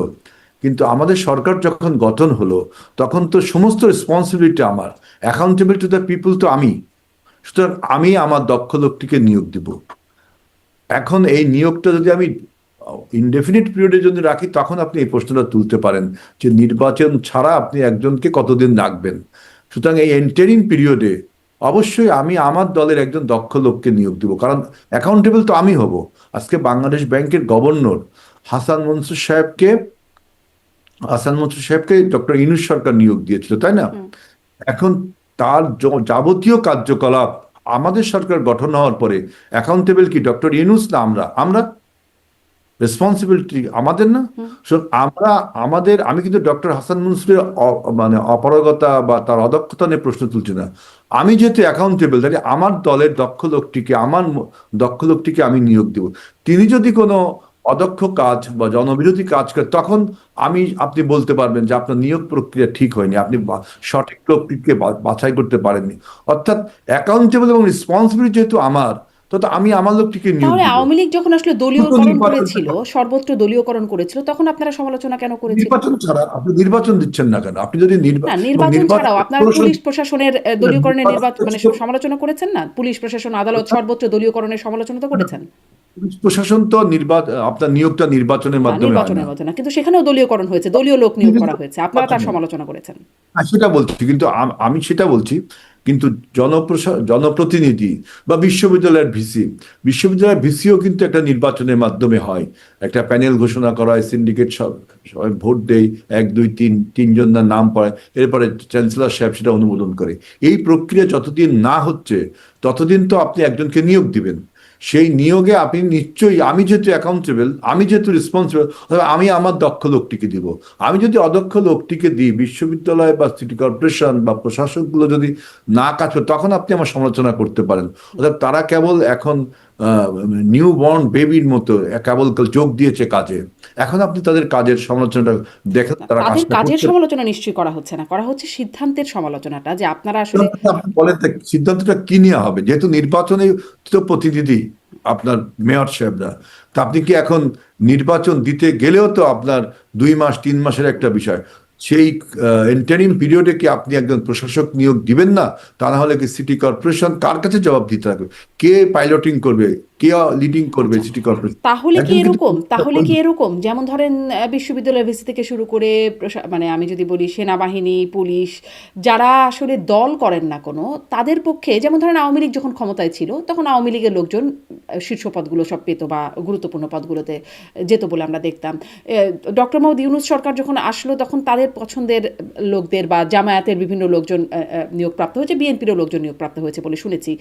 [SPEAKER 2] কিন্তু আমাদের সরকার যখন গঠন হলো তখন তো সমস্ত রেসপন্সিবিলিটি আমার, অ্যাকাউন্টেবল টু দ্য পিপল তো আমি। সুতরাং আমি আমার দক্ষ লোকটিকে নিয়োগ দিব। এখন এই নিয়োগটা যদি আমি ইনডেফিনিট পিরিয়ডের জন্য রাখি তখন আপনি এই প্রশ্নটা তুলতে পারেন যে নির্বাচন ছাড়া আপনি একজনকে কতদিন রাখবেন। সুতরাং এই এন্টারিং পিরিয়ডে অবশ্যই আমি আমার দলের একজন দক্ষ লোককে নিয়োগ দিব, কারণ অ্যাকাউন্টেবল তো আমি হব। আজকে বাংলাদেশ ব্যাংকের গভর্নর হাসান মনসুর সাহেবকে ডক্টর ইউনূস সরকার নিয়োগ দিয়েছিল, তাই না? এখন তার যাবতীয় কার্যকলাপ আমাদের সরকার গঠন হওয়ার পরে অ্যাকাউন্টেবল কি ডক্টর ইউনূস না আমরা? আমরা রেসপন্সিবিলিটি আমাদের না? আমি কিন্তু ডক্টর হাসান মনসুরের মানে অপারগতা বা তার অদক্ষতা নিয়ে প্রশ্ন তুলছি না। আমি যেহেতু অ্যাকাউন্টেবল, তাহলে আমার দলের দক্ষ লোকটিকে আমি নিয়োগ দেব। তিনি যদি কোনো অদক্ষ কাজ বা জনবিরোধী কাজ করে তখন আপনি বলতে পারবেন যে আপনার নিয়োগ প্রক্রিয়া ঠিক হয়নি, আপনি সঠিক লোকটিকে বাছাই করতে পারেননি। অর্থাৎ অ্যাকাউন্টেবল এবং রেসপন্সিবিলিটি যেহেতু আমার, তো আমি আমার লোকটিকে নিয়োগ
[SPEAKER 1] তাহলে
[SPEAKER 2] দিব।
[SPEAKER 1] আওয়ামী লীগ যখন আসলে
[SPEAKER 2] দ্রুত
[SPEAKER 1] দলীয়করণ
[SPEAKER 2] নির্বাচন,
[SPEAKER 1] করেছিল, সর্বত্র দলীয়করণ করেছিল, তখন আপনারা সমালোচনা কেন করেছিলেন?
[SPEAKER 2] নির্বাচন ছাড়া আপনি নির্বাচন দিচ্ছেন না কেন? আপনি যদি
[SPEAKER 1] না,
[SPEAKER 2] এবং
[SPEAKER 1] নির্বাচন ছাড়াও আপনারা পুলিশ প্রশাসনের দলীয়করণের মানে
[SPEAKER 2] নির্বাচন
[SPEAKER 1] সমালোচনা করেছেন না? পুলিশ প্রশাসন, আদালত সর্বত্র দলীয়করণের সমালোচনা তো করেছেন।
[SPEAKER 2] পুলিশ প্রশাসন তো আপনার নিয়োগটা নির্বাচনের
[SPEAKER 1] হ্যাঁ,
[SPEAKER 2] মাধ্যমে হয় না।
[SPEAKER 1] নির্বাচনের মতো না, কিন্তু সেখানেও দলীয়করণ হয়েছে, দলীয় লোক নিয়োগ করা হয়েছে, আপনারা তার সমালোচনা করেছেন।
[SPEAKER 2] সেটা বলছি, কিন্তু আমি সেটা বলছি কিন্তু জনপ্রতিনিধি বা বিশ্ববিদ্যালয়ের ভিসিও কিন্তু একটা নির্বাচনের মাধ্যমে হয়। একটা প্যানেল ঘোষণা করা হয়, সিন্ডিকেট সবাই ভোট দেয়, 1 2 3 তিনজন নাম পড়ে, এরপরে চ্যান্সেলর সাহেব সেটা অনুমোদন করে। এই প্রক্রিয়া যতদিন না হচ্ছে ততদিন তো আপনি একজনকে নিয়োগ দিবেন। সেই নিয়োগে আপনি নিশ্চয়ই, আমি যেহেতু অ্যাকাউন্টেবল, আমি যেহেতু রেসপন্সিবল, আমি আমার দক্ষ লোকটিকে দিব। আমি যদি অদক্ষ লোকটিকে দিই, বিশ্ববিদ্যালয় বা সিটি কর্পোরেশন বা প্রশাসকগুলো যদি না কাজ করে, তখন আপনি আমার সমালোচনা করতে পারেন। অর্থাৎ তারা কেবল এখন নিউ বর্ন বেবির মতো কেবল যোগ দিয়েছে কাজে। এখন আপনি তাদের কাজের সমালোচনাটা দেখেন, তারা
[SPEAKER 1] তাদের
[SPEAKER 2] কাজটা
[SPEAKER 1] কাজের
[SPEAKER 2] করতে।
[SPEAKER 1] সমালোচনা নিশ্চয়ই করা হচ্ছে না, করা হচ্ছে সিদ্ধান্তের সমালোচনাটা, যে আপনারা আসলে
[SPEAKER 2] আপনি বলেন তো, সিদ্ধান্তটা কি নেওয়া হবে? যেহেতু নির্বাচনে তো প্রতিনিধি আপনার মেয়র সাহেবরা, তা আপনি কি এখন নির্বাচন দিতে গেলেও তো আপনার 2 মাস 3 মাসের একটা বিষয়, সেই ইন্টারিম পিরিয়ডে কি আপনি একজন প্রশাসক নিয়োগ দিবেন না? তা না হলে কি সিটি কর্পোরেশন কার কাছে জবাব দিতে হবে? কে পাইলটিং করবে, কে লিডিং করবে
[SPEAKER 1] আচ্ছা,
[SPEAKER 2] সিটি কর্পোরেশন?
[SPEAKER 1] তাহলে কি
[SPEAKER 2] একজন কিন্তু
[SPEAKER 1] এরকম, যেমন ধরেন বিশ্ববিদ্যালয় ভিসি থেকে শুরু করে মানে আমি যদি বলি সেনাবাহিনী, পুলিশ, যারা আসলে দল করেন না কোনো, তাদের পক্ষে, যেমন ধরেন আওয়ামী লীগ যখন ক্ষমতায় ছিল তখন আওয়ামী লীগের লোকজন শীর্ষ পদগুলো সব পেত বা গুরুত্বপূর্ণ পদগুলোতে যেত বলে আমরা দেখতাম। ডক্টর মোহাম্মদ ইউনূস সরকার যখন আসলো তখন তাদের পছন্দের লোকদের বা জামায়াতের বিভিন্ন লোকজন নিয়োগপ্রাপ্ত হয়েছে, বিএনপিরও লোকজন নিয়োগপ্রাপ্ত হয়েছে বলে শুনেছি।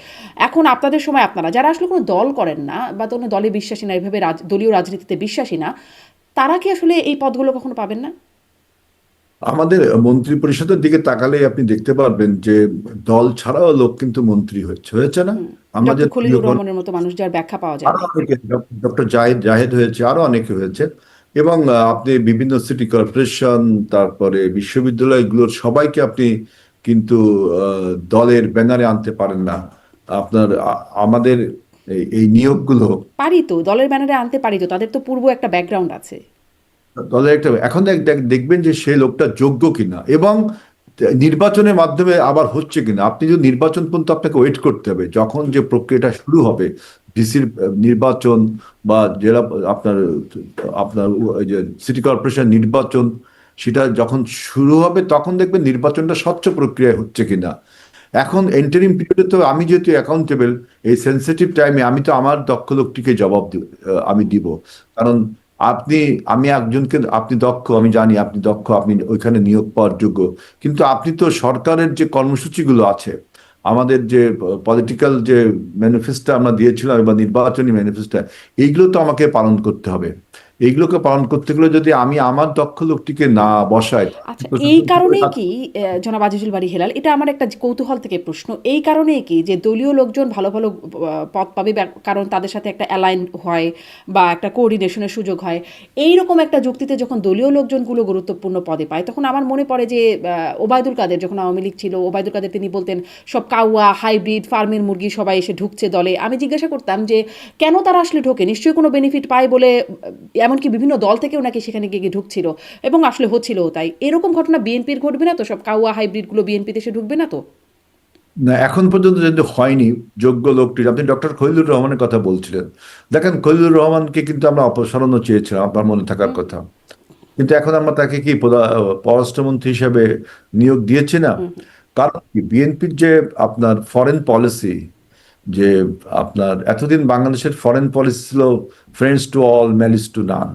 [SPEAKER 1] এখন আপনাদের সময় আপনারা যারা আসলে কোনো দল করেন না বা কোনো দলে বিশ্বাসী না, এভাবে দলীয় রাজনীতিতে বিশ্বাসী না, তারা কি আসলে এই পদগুলো কখনো পাবেন না?
[SPEAKER 2] আমাদের মন্ত্রী পরিষদের দিকে তাকালে আপনি দেখতে পারবেন যে দল ছাড়াও লোক কিন্তু মন্ত্রী হয়েছে না?
[SPEAKER 1] হুম।
[SPEAKER 2] আমাদের
[SPEAKER 1] ডক্টর
[SPEAKER 2] প্রিয়
[SPEAKER 1] খলিলুর রহমানের মতো মানুষ, যার ব্যাখ্যা পাওয়া
[SPEAKER 2] আরো
[SPEAKER 1] যায়নি।
[SPEAKER 2] অনেকে, ডক্টর জাহেদ হয়েছে, আরো অনেকে হয়েছে। এবং আপনি বিভিন্ন সিটি কর্পোরেশন, তারপরে বিশ্ববিদ্যালয়গুলোর সবাইকে আপনি কিন্তু দলের ব্যানারে আনতে পারেন না। আপনার আমাদের এই নিয়োগগুলো
[SPEAKER 1] পারি তো, দলের ব্যানারে আনতে পারি তো, তাদের তো পূর্ব একটা ব্যাকগ্রাউন্ড আছে।
[SPEAKER 2] দলের একটা, এখন দেখবেন যে সেই লোকটা যোগ্য কিনা এবং নির্বাচনের মাধ্যমে আবার হচ্ছে কিনা। আপনি যদি নির্বাচন পর্যন্ত আপনাকে ওয়েট করতে হবে, যখন যে প্রক্রিয়াটা শুরু হবে, ডিসির নির্বাচন বা জেলা আপনার আপনার ওই যে সিটি কর্পোরেশন নির্বাচন, সেটা যখন শুরু হবে তখন দেখবেন নির্বাচনটা স্বচ্ছ প্রক্রিয়ায় হচ্ছে কিনা। এখন এন্টারিম পিরিয়ডে তো আমি যেহেতু অ্যাকাউন্টেবল, এই সেন্সিটিভ টাইমে আমি তো আমার দক্ষ লোকটিকে জবাব আমি দিব। কারণ আপনি, আমি একজনকে, আপনি দক্ষ, আমি জানি আপনি দক্ষ, আপনি ওইখানে নিয়োগ পাওয়ার যোগ্য, কিন্তু আপনি তো সরকারের যে কর্মসূচিগুলো আছে, আমাদের যে পলিটিক্যাল যে ম্যানিফেস্টো আমরা দিয়েছিলাম বা নির্বাচনী ম্যানিফেস্টো, এইগুলো তো আমাকে পালন করতে হবে। এইগুলোকে পালন করতে গেলে যদি আমি আমার দক্ষ লোকটিকে না বসাই,
[SPEAKER 1] আচ্ছা, এই
[SPEAKER 2] প্রশাসন কি করে
[SPEAKER 1] কারণেই
[SPEAKER 2] কাজ
[SPEAKER 1] কি জনাব আজিজুল বারী হেলাল, এটা আমার একটা কৌতূহল থেকে প্রশ্ন, এই কারণেই কি যে দলীয় লোকজন ভালো ভালো পদ পাবে, কারণ তাদের সাথে একটা অ্যালাইন হয় বা একটা কোঅর্ডিনেশনের সুযোগ হয়, এই রকম একটা যুক্তিতে যখন দলীয় লোকজনগুলো গুরুত্বপূর্ণ পদে পায়, তখন আমার মনে পড়ে যে ওবায়দুল কাদের যখন আওয়ামী লীগ ছিল, ওবায়দুল কাদের তিনি বলতেন সব কাউয়া, হাইব্রিড, ফার্মের মুরগি সবাই এসে ঢুকছে দলে। আমি জিজ্ঞাসা করতাম যে কেন তারা আসলে ঢোকে, নিশ্চয়ই কোনো বেনিফিট পায় বলে, এমনকি বিভিন্ন দল থেকেও নাকি সেখানে গিয়ে ঢুকছিল এবং আসলে হচ্ছিলও তাই। এরকম ঘটনা বিএনপির ঘটবে না তো? সব কাউয়া হাইব্রিডগুলো বিএনপিতে এসে ঢুকবে না তো?
[SPEAKER 2] না, এখন পর্যন্ত যদি হয়নি যোগ্য লোকটি। আপনি ডক্টর খলিলুর রহমানের কথা বলছিলেন, দেখেন খলিলুর রহমানকে কিন্তু আমরা অপসারণও চেয়েছিলাম, আপনার মনে থাকার কথা। কিন্তু এখন আমরা তাকে কি পররাষ্ট্রমন্ত্রী হিসেবে নিয়োগ দিয়েছি না? কারণ কি, বিএনপির যে আপনার ফরেন পলিসি, যে আপনার এতদিন বাংলাদেশের ফরেন পলিসি ছিল friends to all, malice two নান,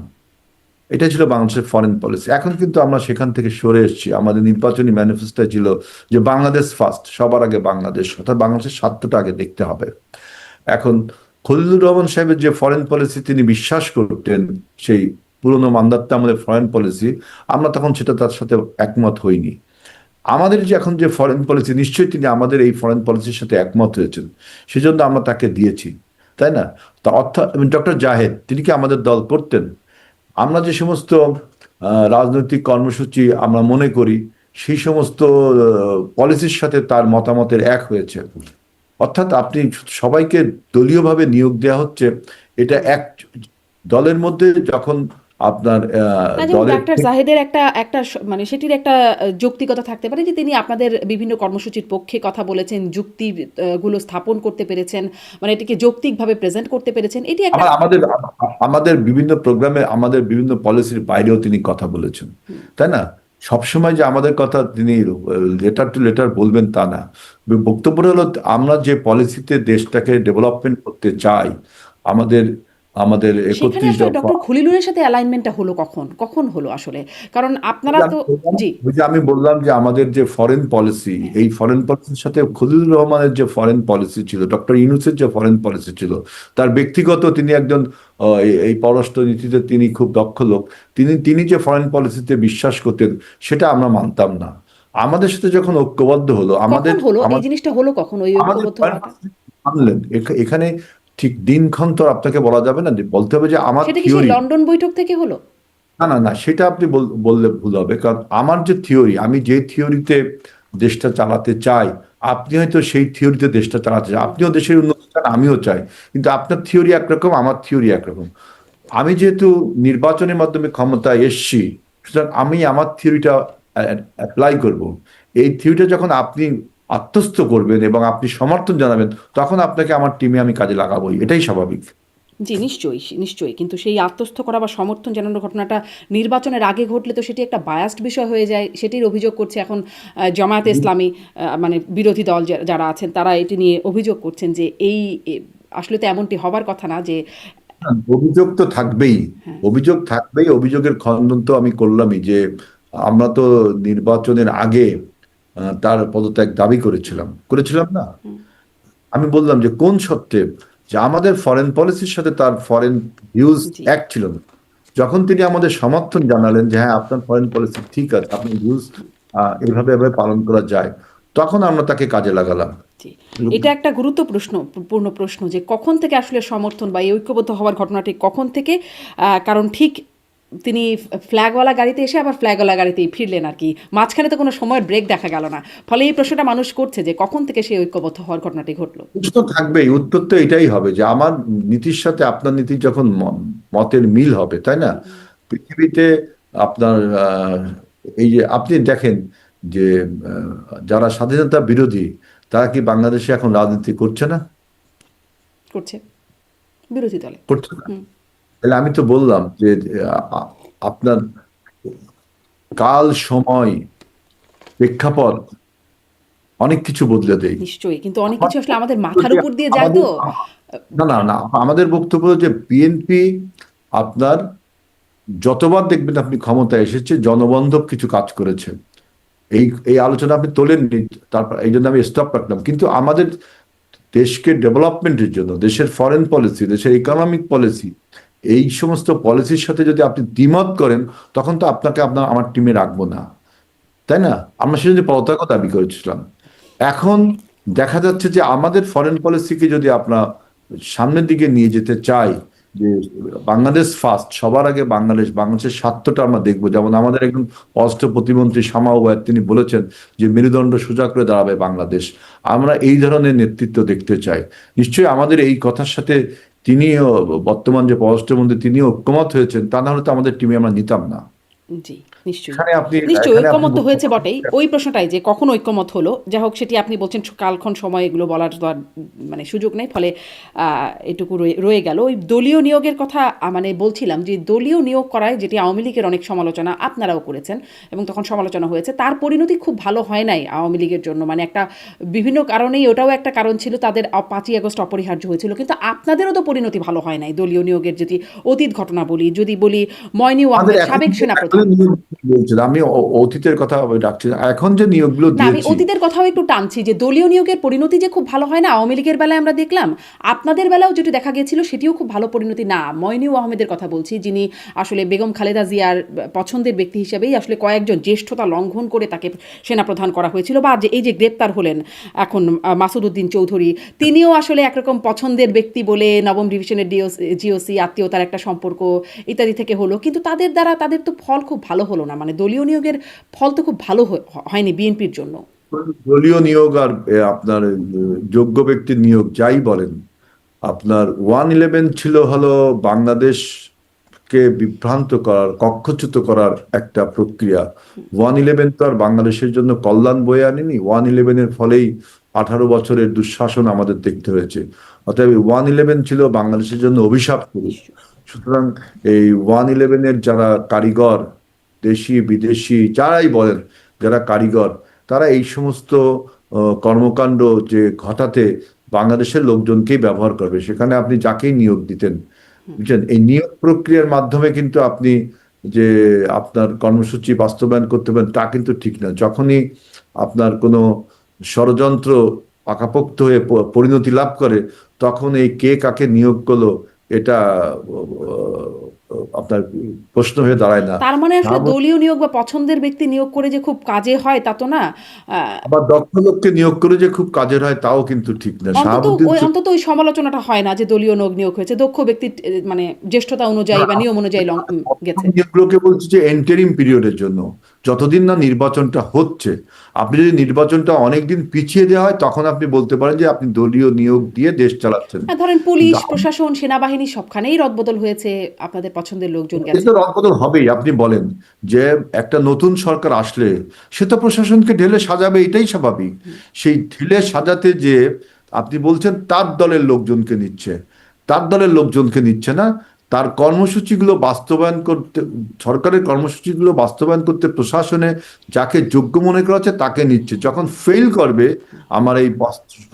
[SPEAKER 2] এটা ছিল বাংলাদেশের ফরেন পলিসি। এখন কিন্তু আমরা সেখান থেকে সরে এসেছি। আমাদের নির্বাচনী ম্যানিফেস্টো ছিল যে বাংলাদেশ ফার্স্ট, সবার আগে বাংলাদেশ, অর্থাৎ বাংলাদেশের স্বার্থটা আগে দেখতে হবে। এখন খলিলুর রহমান সাহেবের যে ফরেন পলিসি তিনি বিশ্বাস করতেন, সেই পুরনো মান্দাত্তা আমাদের ফরেন পলিসি, আমরা তখন সেটা তার সাথে একমত হইনি। আমাদের যে এখন যে ফরেন পলিসি, নিশ্চয়ই তিনি আমাদের এই ফরেন পলিসির সাথে একমত হয়েছেন, সেজন্য আমরা তাকে দিয়েছি, তাই না? তা অর্থাৎ ডক্টর জাহেদ তিনি কি আমাদের দল করতেন? আমরা যে সমস্ত রাজনৈতিক কর্মসূচি আমরা মনে করি, সেই সমস্ত পলিসির সাথে তার মতামতের এক হয়েছে। অর্থাৎ আপনি সবাইকে দলীয়ভাবে নিয়োগ দেওয়া হচ্ছে, এটা এক দলের মধ্যে যখন আপনার
[SPEAKER 1] না, যেমন
[SPEAKER 2] দলের
[SPEAKER 1] ডাক্তার জাহেদের একটা একটা মানে সেটির একটা যৌক্তিকতা থাকতে পারে যে তিনি আপনাদের বিভিন্ন কর্মসূচির পক্ষে কথা বলেছেন, যুক্তি গুলো স্থাপন করতে পেরেছেন, মানে এটিকে যৌক্তিকভাবে প্রেজেন্ট করতে পেরেছেন, এটি একটা।
[SPEAKER 2] আবার আমাদের বিভিন্ন প্রোগ্রামে, আমাদের বিভিন্ন পলিসির বাইরেও তিনি কথা বলেছেন, তাই না? সবসময় যে আমাদের কথা তিনি লেটার টু লেটার বলবেন তা না। বক্তব্যটা হলো আমরা যে পলিসিতে দেশটাকে ডেভেলপমেন্ট করতে চাই, আমাদের আমাদের
[SPEAKER 1] সেখানে
[SPEAKER 2] 31
[SPEAKER 1] আসলে
[SPEAKER 2] দফা।
[SPEAKER 1] ডক্টর খলিলুরের সাথে অ্যালাইনমেন্টটা হলো কখন? কখন হলো আসলে? কারণ আপনারা তো জি,
[SPEAKER 2] ওই যে আমি বললাম যে আমাদের যে ফরেন পলিসি, এই ফরেন পলিসির সাথে খলিলুর রহমানের যে ফরেন পলিসি ছিল, ডক্টর ইউনূসের যে ফরেন পলিসি ছিল, তার ব্যক্তিগত, তিনি একজন এই পররাষ্ট্র নীতিতে তিনি খুব দক্ষ লোক, তিনি তিনি যে ফরেন পলিসিতে বিশ্বাস করতেন সেটা আমরা মানতাম না। আমাদের সাথে যখন ঐক্যবদ্ধ হলো, আমাদের
[SPEAKER 1] কখন হলো? এই
[SPEAKER 2] আমাদের
[SPEAKER 1] জিনিসটা হলো কখন ওই
[SPEAKER 2] আমাদের
[SPEAKER 1] ঐক্যবদ্ধ
[SPEAKER 2] ফরেন
[SPEAKER 1] হওয়াটা?
[SPEAKER 2] পলিসি মানলেন। এখানে ঠিক দিনক্ষণ তো আপনাকে বলা যাবে না, যে বলতে হবে যে আমার
[SPEAKER 1] সেটা কি সেই
[SPEAKER 2] থিওরি।
[SPEAKER 1] লন্ডন বৈঠক থেকে হলো?
[SPEAKER 2] না না না, সেটা আপনি বললে ভুল হবে, কারণ আমার যে থিওরি, আমি যে থিওরিতে দেশটা চালাতে চাই, আপনি হয়তো সেই থিওরিতে দেশটা চালাতে চান, আপনিও দেশের উন্নতি চান, আমিও চাই, কিন্তু আপনার থিওরি একরকম, আমার থিওরি একরকম। আমি যেহেতু নির্বাচনের মাধ্যমে ক্ষমতায় এসছি, সুতরাং আমি আমার থিওরিটা অ্যাপ্লাই করব। এই থিওরিটা যখন আপনি আত্মস্থ করবেন এবং আপনি সমর্থন জানাবেন, তখন আপনাকে আমার টিমে আমি কাজে লাগাবোই, এটাই স্বাভাবিক।
[SPEAKER 1] জি, নিশ্চয়ই, নিশ্চয়ই। কিন্তু সেই আত্মস্থ করা বা সমর্থন জানানোর ঘটনাটা নির্বাচনের আগে ঘটলে তো সেটি একটা বায়াসড বিষয় হয়ে যায়। সেটির অভিযোগ করছে এখন জামায়াতে ইসলামী, মানে বিরোধী দল যারা আছেন তারা এটি নিয়ে অভিযোগ করছেন যে এই আসলে তো এমনটি হবার কথা না যে
[SPEAKER 2] না, অভিযোগ তো থাকবেই,
[SPEAKER 1] হ্যাঁ,
[SPEAKER 2] অভিযোগ থাকবেই। অভিযোগের খণ্ডন তো আমি করলামই, যে আমরা তো নির্বাচনের আগে তার পদত্যাগ দাবি করেছিলাম না।
[SPEAKER 1] হুম,
[SPEAKER 2] আমি বললাম যে কোন সত্ত্বে, যে আমাদের ফরেন পলিসির সাথে তার ফরেন ভিউজ
[SPEAKER 1] জি,
[SPEAKER 2] এক ছিল না। যখন তিনি আমাদের সমর্থন জানালেন যে হ্যাঁ, আপনার ফরেন পলিসি ঠিক আছে, আপনার ভিউজ এভাবে এভাবে পালন করা যায়, তখন আমরা তাকে কাজে লাগালাম।
[SPEAKER 1] জি। এটা একটা পূর্ণ প্রশ্ন যে কখন থেকে আসলে সমর্থন বা এই ঐক্যবদ্ধ হওয়ার ঘটনাটি কখন থেকে? কারণ ঠিক তিনি ফ্ল্যাগওয়ালা গাড়িতে এসে আবার ফ্ল্যাগওয়ালা গাড়িতেই ফিরলেন আর কি। মাঝখানে তো কোনো সময়ের ব্রেক দেখা গেল না। ফলে এই প্রশ্নটা মানুষ করছে যে কখন থেকে সেই ঐক্যবদ্ধ হওয়ার ঘটনাটি ঘটলো?
[SPEAKER 2] প্রশ্ন থাকবেই, উত্তর তো এটাই হবে যে আমার নীতির সাথে আপনার নীতির যখন মতের মিল হবে, তাই না? পৃথিবীতে আপনার এই যে আপনি দেখেন যে যারা স্বাধীনতা বিরোধী, তারা কি বাংলাদেশে এখন রাজনীতি করছে না?
[SPEAKER 1] করছে বিরোধী দলে।
[SPEAKER 2] করছে না।
[SPEAKER 1] হুম,
[SPEAKER 2] তাহলে আমি তো বললাম যে আ- আপনার কাল, সময়, প্রেক্ষাপট অনেক কিছু বদলে দেয়।
[SPEAKER 1] নিশ্চয়ই। কিন্তু অনেক
[SPEAKER 2] আমার
[SPEAKER 1] কিছু আসলে আমাদের
[SPEAKER 2] বক্তব্য
[SPEAKER 1] মাথার
[SPEAKER 2] যে
[SPEAKER 1] উপর দিয়ে যায়
[SPEAKER 2] আমাদের,
[SPEAKER 1] তো।
[SPEAKER 2] না না না, আমাদের বক্তব্য হলো যে বিএনপি আপনার যতবার দেখবেন আপনি ক্ষমতায় এসেছে, জনবান্ধব কিছু কাজ করেছে। এই এই আলোচনা আপনি তোলেননি, তারপর এই জন্য আমি স্টপ রাখলাম। কিন্তু আমাদের দেশকে ডেভেলপমেন্টের জন্য, দেশের ফরেন পলিসি, দেশের ইকোনমিক পলিসি, এই সমস্ত পলিসির সাথে যদি আপনি দ্বিমত করেন, তখন তো আপনাকে আমার টিমে রাখবো না, তাই না? আমরা সেজন্য পদত্যাগ দাবি করেছিলাম। এখন দেখা যাচ্ছে যে আমাদের ফরেন পলিসিকে যদি আমরা সামনের দিকে নিয়ে যেতে চাই, যে বাংলাদেশ ফার্স্ট, সবার আগে বাংলাদেশের স্বার্থটা আমরা দেখবো। যেমন আমাদের একজন পররাষ্ট্র প্রতিমন্ত্রী শামা ওয়াদ, তিনি বলেছেন যে মেরুদণ্ড সোজা করে দাঁড়াবে বাংলাদেশ। আমরা এই ধরনের নেতৃত্ব দেখতে চাই। নিশ্চয়ই আমাদের এই কথার সাথে তিনিও, বর্তমান যে পররাষ্ট্রমন্ত্রী, তিনিও ঐক্যমত হয়েছেন, তা না হলে তো আমাদের টিমে আমরা নিতাম না।
[SPEAKER 1] জি, নিশ্চয়ই।
[SPEAKER 2] এখানে আপনি
[SPEAKER 1] নিশ্চয়ই
[SPEAKER 2] এখানে আপনি
[SPEAKER 1] ঐকমত্য তো
[SPEAKER 2] বলতে
[SPEAKER 1] হয়েছে বটেই। ওই প্রশ্নটাই যে কখন ঐকমত্য হলো? যাই হোক সেটি আপনি বলছেন কালক্ষণ সময় এগুলো বলার তো আর মানে সুযোগ নেই। ফলে এটুকু রয়ে গেল। ওই দলীয় নিয়োগের কথা মানে বলছিলাম যে দলীয় নিয়োগ করায় যেটি আওয়ামী লীগের অনেক সমালোচনা আপনারাও করেছেন এবং তখন সমালোচনা হয়েছে। তার পরিণতি খুব ভালো হয় নাই আওয়ামী লীগের জন্য। মানে একটা বিভিন্ন কারণেই ওটাও একটা কারণ ছিল, তাদের ৫ই আগস্ট অপরিহার্য হয়েছিল। কিন্তু আপনাদেরও তো পরিণতি ভালো হয় নাই দলীয় নিয়োগের যদি অতীত ঘটনা বলি, যদি বলি ময়নিউ
[SPEAKER 2] আমাদের
[SPEAKER 1] আহমেদ
[SPEAKER 2] এখন
[SPEAKER 1] সাবেক
[SPEAKER 2] এখন
[SPEAKER 1] সেনাপ্রধান।
[SPEAKER 2] নিয়োগ বলছিলাম আমি, অতীতের কথা ডাকছি না। এখন যে নিয়োগগুলো
[SPEAKER 1] না, আমি
[SPEAKER 2] দিয়েছি,
[SPEAKER 1] অতীতের কথাও একটু টানছি যে দলীয় নিয়োগের পরিণতি যে খুব ভালো হয় না আওয়ামী লীগের বেলায় আমরা দেখলাম, আপনাদের বেলাও যেটি দেখা গিয়েছিল সেটিও খুব ভালো পরিণতি না। মইনুল আহমেদের কথা বলছি, যিনি আসলে বেগম খালেদা জিয়ার পছন্দের ব্যক্তি হিসেবেই আসলে কয়েকজন জ্যেষ্ঠতা লঙ্ঘন করে তাকে সেনাপ্রধান করা হয়েছিল, বা যে এই যে গ্রেপ্তার হলেন এখন মাসুদ উদ্দিন চৌধুরী, তিনিও আসলে একরকম পছন্দের ব্যক্তি বলে নবম ডিভিশনের জিওসি আত্মীয়তার একটা সম্পর্ক ইত্যাদি থেকে হলো, কিন্তু তাদের দ্বারা তাদের তো ফল খুব ভালো হলো না। মানে দলীয় নিয়োগের ফল তো খুব ভালো হয়নি বিএনপির জন্য।
[SPEAKER 2] দলীয় নিয়োগ আর আপনার যোগ্য ব্যক্তির নিয়োগ যাই বলেন, আপনার 111 ছিল হলো বাংলাদেশকে বিভ্রান্ত করার, কক্ষচ্যুত করার একটা প্রক্রিয়া। 111 তো আর বাংলাদেশের জন্য কল্যাণ বয়ে আনেনি। 111-এর ফলেই 18 বছরের দুঃশাসন আমাদের দেখতে হয়েছে। অতএব 111 ছিল বাংলাদেশের জন্য অভিশাপ স্বরূপ।
[SPEAKER 1] নিশ্চয়ই।
[SPEAKER 2] সুতরাং এই 111-এর যারা কারিগর, দেশি বিদেশি যারাই বলেন, যারা কারিগর, তারা এই সমস্ত কর্মকাণ্ড যে ঘটাতে বাংলাদেশের লোকজনকেই ব্যবহার করবে। সেখানে আপনি যাকেই নিয়োগ দিতেন, বুঝছেন, এই নিয়োগ প্রক্রিয়ার মাধ্যমে কিন্তু আপনি যে আপনার কর্মসূচি বাস্তবায়ন করতে পারেন তা কিন্তু ঠিক না। যখনই আপনার কোনো ষড়যন্ত্র পাকাপোক্ত হয়ে পরিণতি লাভ করে, তখন এই কে কাকে নিয়োগ করলো এটা আপনার প্রশ্ন হয়ে দাঁড়ায় না।
[SPEAKER 1] তার মানে
[SPEAKER 2] না
[SPEAKER 1] আসলে
[SPEAKER 2] বল-
[SPEAKER 1] দলীয় নিয়োগ বা পছন্দের ব্যক্তি নিয়োগ করে যে খুব কাজে হয় তা তো না।
[SPEAKER 2] আবার দক্ষ লোককে নিয়োগ করে যে খুব কাজের হয় তাও কিন্তু ঠিক না। শাহাবুদ্দিন
[SPEAKER 1] অন্তত ওই সমালোচনাটা হয় না যে দলীয় নিয়োগ হয়েছে, দক্ষ ব্যক্তির মানে জ্যেষ্ঠতা অনুযায়ী বা নিয়ম অনুযায়ী গেছে।
[SPEAKER 2] নিয়োগগুলোকে বলছি যে এন্টারিম পিরিয়ডের জন্য, যতদিন না নির্বাচনটা হচ্ছে। আপনি যদি নির্বাচনটা অনেকদিন পিছিয়ে দেওয়া হয়, তখন আপনি বলতে পারেন যে আপনি দলীয় নিয়োগ দিয়ে দেশ চালাচ্ছেন।
[SPEAKER 1] ধরেন
[SPEAKER 2] কিন্তু
[SPEAKER 1] পুলিশ প্রশাসন সেনাবাহিনী সবখানেই রদবদল হয়েছে, আপনাদের পছন্দের লোকজন
[SPEAKER 2] এতে
[SPEAKER 1] গেছে।
[SPEAKER 2] তো রদবদল হবেই। আপনি বলেন যে একটা নতুন সরকার আসলে সে তো প্রশাসনকে ঢেলে সাজাবে, এটাই স্বাভাবিক। সেই ঢেলে সাজাতে যে আপনি বলছেন তার দলের লোকজনকে নিচ্ছে, তার দলের লোকজনকে নিচ্ছে না। তার কর্মসূচিগুলো বাস্তবায়ন করতে, সরকারের কর্মসূচিগুলো বাস্তবায়ন করতে প্রশাসনে যাকে যোগ্য মনে করা হচ্ছে তাকে নিচ্ছে। যখন ফেল করবে আমার এই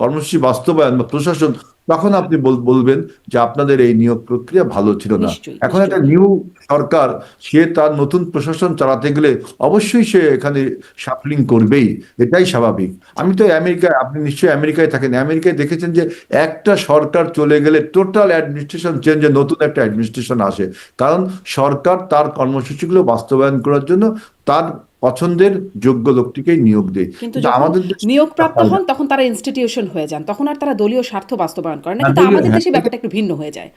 [SPEAKER 2] কর্মসূচি বাস্তবায়ন বা প্রশাসন, তখন আপনি বলবেন যে আপনাদের এই নিয়োগ প্রক্রিয়া ভালো ছিল না।
[SPEAKER 1] নিশ্চয়ই,
[SPEAKER 2] এখন একটা
[SPEAKER 1] নিশ্চয়ই।
[SPEAKER 2] নিউ সরকার, সে তার নতুন প্রশাসন চালাতে গেলে অবশ্যই সে এখানে শাফলিং করবেই, এটাই স্বাভাবিক। আমি তো আমেরিকায়, আপনি নিশ্চয়ই আমেরিকায় থাকেন, আমেরিকায় দেখেছেন যে একটা সরকার চলে গেলে টোটাল অ্যাডমিনিস্ট্রেশন চেঞ্জে নতুন একটা অ্যাডমিনিস্ট্রেশন আসে। কারণ সরকার তার কর্মসূচিগুলো বাস্তবায়ন করার জন্য তার পছন্দের যোগ্য লোকটিকেই নিয়োগ দেয়।
[SPEAKER 1] কিন্তু
[SPEAKER 2] কিন্তু
[SPEAKER 1] যখন
[SPEAKER 2] আমাদের দেশে তা
[SPEAKER 1] নিয়োগপ্রাপ্ত
[SPEAKER 2] হয় না।
[SPEAKER 1] হন তখন তারা ইনস্টিটিউশন হয়ে যান, তখন আর তারা দলীয় স্বার্থ বাস্তবায়ন করেন না।
[SPEAKER 2] হ্যাঁ,
[SPEAKER 1] কিন্তু আমাদের
[SPEAKER 2] হ্যাঁ,
[SPEAKER 1] দেশে ব্যাপারটা একটু ভিন্ন হয়ে যায়।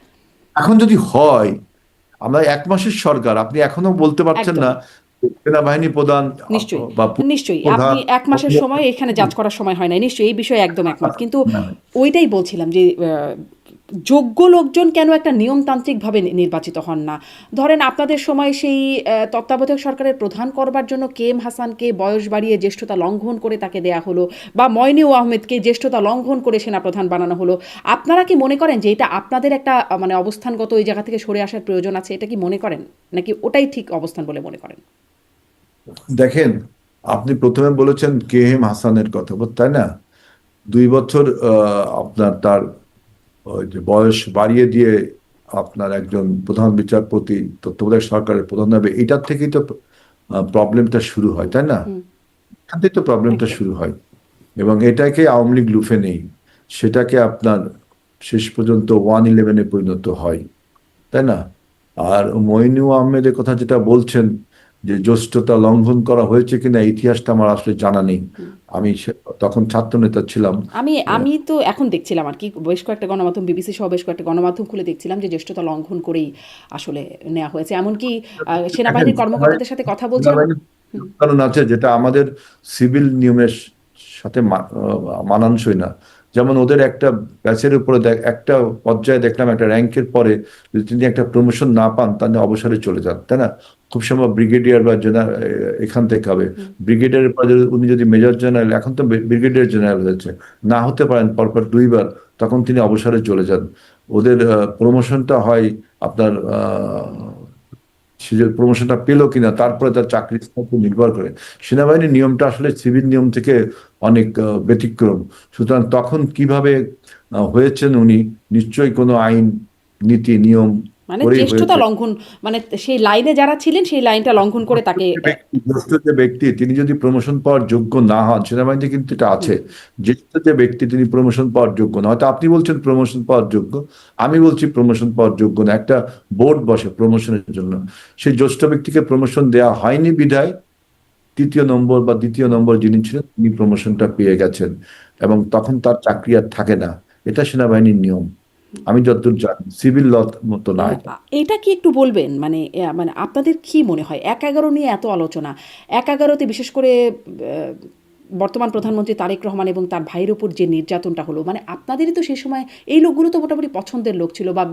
[SPEAKER 2] এখন যদি হয়, আমরা 1 মাসের সরকার, আপনি এখনো বলতে পারছেন না
[SPEAKER 1] একদমই।
[SPEAKER 2] সেনাবাহিনী প্রধান
[SPEAKER 1] নিশ্চয়ই,
[SPEAKER 2] বা
[SPEAKER 1] নিশ্চয়ই।
[SPEAKER 2] প্রধান।
[SPEAKER 1] আপনি ১ মাসের সময় এখানে জাজ করার সময় হয় নাই। নিশ্চয়ই এই বিষয়ে একদম একমত। কিন্তু ওইটাই বলছিলাম যে যোগ্য লোকজন কেন একটা নিয়মতান্ত্রিকভাবে নির্বাচিত হন না? ধরেন আপনাদের সময় সেই তত্ত্বাবধায়ক সরকারের প্রধান করবার জন্য কেএম হাসানকে বয়স বাড়িয়ে জ্যেষ্ঠতা লঙ্ঘন করে তাকে দেয়া হলো, বা মইনুল আহমেদকে জ্যেষ্ঠতা লঙ্ঘন করে সেনাপ্রধান বানানো হলো। আপনারা কি মনে করেন যে এটা আপনাদের একটা মানে অবস্থানগত ওই জায়গা থেকে সরে আসার প্রয়োজন আছে? এটা কি মনে করেন? নাকি ওটাই ঠিক অবস্থান বলে মনে করেন?
[SPEAKER 2] দেখেন, আপনি প্রথমে বলেছেন কে এম হাসানের কথা, তাই না? 2 বছর আপনার তার ওই যে বয়স বাড়িয়ে দিয়ে আপনার একজন প্রধান বিচারপতি তত্ত্বাবধায়ক সরকারের প্রধান হবে, এটার থেকেই তো প্রবলেমটা শুরু হয়, তাই না?
[SPEAKER 1] হুম,
[SPEAKER 2] এখান থেকে তো প্রবলেমটা
[SPEAKER 1] একদম।
[SPEAKER 2] শুরু হয়। এবং এটাকে আওয়ামী লীগ লুফে নেই, সেটাকে আপনার শেষ পর্যন্ত 1-11-এ পরিণত হয়, তাই না? আর মইনুল আহমেদের কথা যেটা বলছেন যে জ্যেষ্ঠতা লঙ্ঘন করা হয়েছে কিনা, ইতিহাসটা আমার আসলে জানা নেই। আমি তখন ছাত্রনেতা ছিলাম।
[SPEAKER 1] আমি আমি তো এখন দেখছিলাম আর কি, বেশ কয়েকটা গণমাধ্যম, বিবিসি সহ বেশ কয়েকটা গণমাধ্যম খুলে দেখছিলাম যে জ্যেষ্ঠতা লঙ্ঘন করেই আসলে নেওয়া হয়েছে। এমনকি
[SPEAKER 2] দেখেন,
[SPEAKER 1] সেনাবাহিনীর কর্মকর্তাদের সাথে কথা বলছিলাম।
[SPEAKER 2] সেনাবাহিনীর
[SPEAKER 1] হুম,
[SPEAKER 2] কারণ আছে যেটা আমাদের সিভিল নিয়মের সাথে মানানসই না। যেমন ওদের একটা ব্যাচের উপরে একটা পর্যায়ে দেখলাম, একটা র্যাঙ্কের পরে যদি তিনি একটা প্রমোশন না পান, তাহলে অবসরে চলে যান, তাই না? খুব সময় ব্রিগেডিয়ার বা জেনারেল এখান থেকে হবে।
[SPEAKER 1] হুম।
[SPEAKER 2] ব্রিগেডিয়ারের পরে উনি যদি মেজর জেনারেল, এখন তো ব্রিগেডিয়ার জেনারেল হয়েছে, না হতে পারেন পরপর 2 বার, তখন তিনি অবসরে চলে যান। ওদের প্রমোশনটা হয় আপনার সে যে প্রমোশনটা পেলো কিনা, তারপরে তার চাকরির উপর নির্ভর করে। সেনাবাহিনীর নিয়মটা আসলে সিভিল নিয়ম থেকে অনেক ব্যতিক্রম। সুতরাং তখন কিভাবে হয়েছেন উনি, নিশ্চয়ই কোনো আইন, নীতি, নিয়ম
[SPEAKER 1] মানে
[SPEAKER 2] করেই
[SPEAKER 1] জ্যেষ্ঠতা
[SPEAKER 2] হয়েছে।
[SPEAKER 1] লঙ্ঘন, মানে সেই লাইনে যারা ছিলেন সেই লাইনটা লঙ্ঘন করে তাকে
[SPEAKER 2] জ্যেষ্ঠ যে ব্যক্তি তিনি যদি প্রমোশন পাওয়ার যোগ্য না হন, সেনাবাহিনীতে কিন্তু এটা
[SPEAKER 1] হুম,
[SPEAKER 2] আছে, জ্যেষ্ঠ যে ব্যক্তি তিনি প্রমোশন পাওয়ার যোগ্য না, হয়তো আপনি বলছেন প্রমোশন পাওয়ার যোগ্য, আমি বলছি প্রমোশন পাওয়ার যোগ্য না। একটা বোর্ড বসে প্রমোশনের জন্য, সেই জ্যেষ্ঠ ব্যক্তিকে প্রমোশন দেওয়া হয়নি বিধায় 3য় নম্বর বা 2য় নম্বর যিনি ছিলেন তিনি প্রমোশনটা পেয়ে গেছেন, এবং তখন তার চাকরি আর থাকে না। এটা সেনাবাহিনীর নিয়ম, আমি যতদূর জানি সিভিল ল মতো না এটা।
[SPEAKER 1] এটা কি একটু বলবেন? মানে মানে আপনাদের কি মনে হয় ১/১১ নিয়ে এত আলোচনা, ১/১১-তে বিশেষ করে বর্তমান প্রধানমন্ত্রী তারেক রহমান এবং তার ভাইয়ের উপর যে নির্যাতনটা হলো, মানে আপনাদেরই তো সেই সময় এই লোকগুলো তো মোটামুটি পছন্দের লোক ছিল। বা